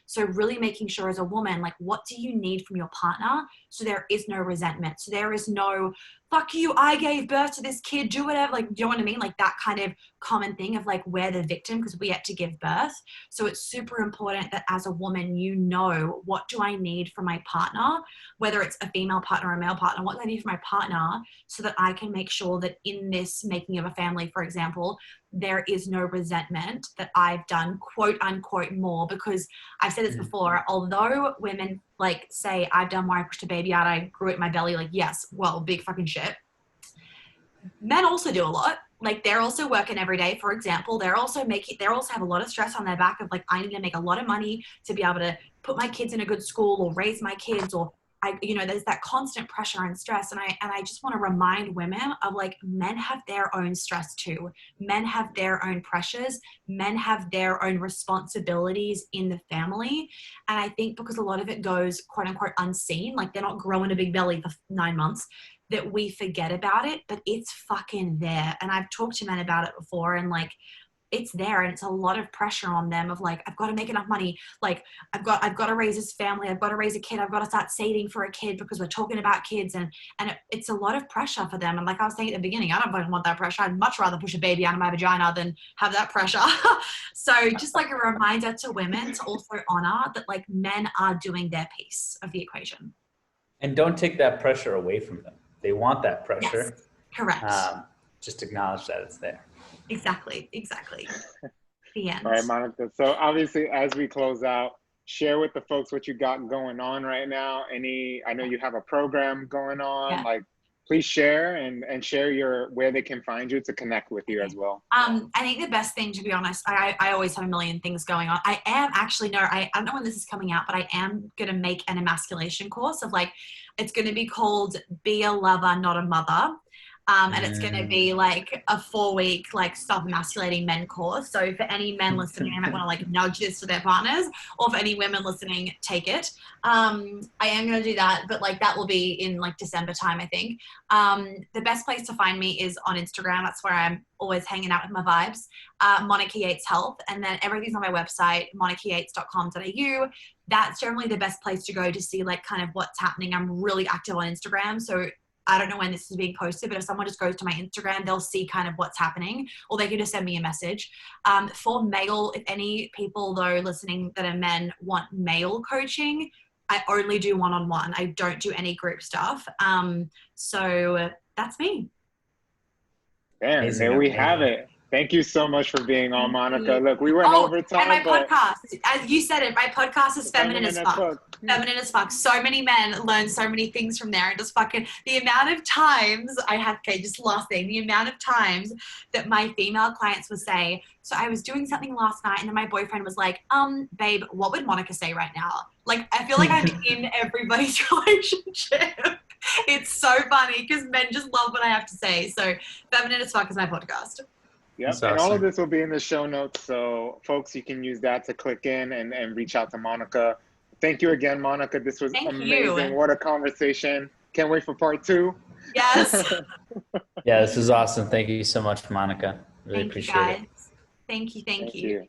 C: So really making sure as a woman, like what do you need from your partner, so there is no resentment, so there is no fuck you, I gave birth to this kid, do whatever, like, you know what I mean, like that kind of common thing of like we're the victim because we had to give birth. So it's super important that as a woman, you know, what do I need from my partner, whether it's a female partner or a male partner, what do I need from my partner, so that I can make sure that in this making of a family, for example, there is no resentment that I've done quote unquote more. Because I've said this before, although women like say I've done more, I pushed a baby out, I grew it in my belly, like yes, well, big fucking shit. Men also do a lot. Like they're also working every day, for example. They also have a lot of stress on their back of like, I need to make a lot of money to be able to put my kids in a good school or raise my kids, or there's that constant pressure and stress. And I just want to remind women of like, men have their own stress too. Men have their own pressures. Men have their own responsibilities in the family. And I think because a lot of it goes quote unquote unseen, like they're not growing a big belly for 9 months, that we forget about it, but it's fucking there. And I've talked to men about it before, and like, it's there, and it's a lot of pressure on them of like, I've got to make enough money. Like I've got to raise this family. I've got to raise a kid. I've got to start saving for a kid because we're talking about kids. And it's a lot of pressure for them. And like I was saying at the beginning, I don't fucking want that pressure. I'd much rather push a baby out of my vagina than have that pressure. So just like a reminder to women to also honor that like men are doing their piece of the equation.
B: And don't take that pressure away from them. They want that pressure.
C: Yes, correct.
B: Just acknowledge that it's there.
C: Exactly. The end.
A: All right, Monica. So obviously, as we close out, share with the folks what you got going on right now. I know you have a program going on. Yeah. Like, please share and share where they can find you to connect with you as well.
C: I think the best thing, to be honest, I always have a million things going on. I am actually, I don't know when this is coming out, but I am going to make an emasculation course of like, it's going to be called Be a Lover, Not a Mother. And it's going to be like a 4-week like Stop Emasculating Men course. So for any men listening, I might want to like nudge this to their partners, or for any women listening, take it. I am going to do that, but like that will be in like December time, I think. The best place to find me is on Instagram. That's where I'm always hanging out with my vibes. Monica Yates Health, and then everything's on my website, monicayates.com.au. That's generally the best place to go to see like kind of what's happening. I'm really active on Instagram, so I don't know when this is being posted, but if someone just goes to my Instagram, they'll see kind of what's happening, or they can just send me a message. For male, if any people though listening that are men want male coaching, I only do one-on-one. I don't do any group stuff. So that's me.
A: And
B: Amazing,
A: there we
B: amazing.
A: have it. Thank you so much for being on, Monica.
C: you.
A: Look, we went over time,
C: and my
A: but
C: podcast, as you said it, my podcast is feminine as fuck.
A: fuck.
C: Feminine as fuck. So many men learn so many things from there, and just fucking the amount of times just last thing, the amount of times that my female clients would say, so I was doing something last night and then my boyfriend was like, babe, what would Monica say right now? Like, I feel like I'm in everybody's relationship. It's so funny because men just love what I have to say. So Feminine as fuck is my podcast.
A: Yep,
B: That's
A: and all of
B: awesome.
A: this will be in the show notes, so folks, you can use that to click in and reach out to Monica. Thank you again, Monica. This was amazing. What a conversation. Can't wait for part 2.
C: Yes.
B: Yeah, this is awesome. Thank you so much, Monica. Really
C: Thank
B: appreciate
C: you guys.
B: it.
C: Thank you.
A: Thank you.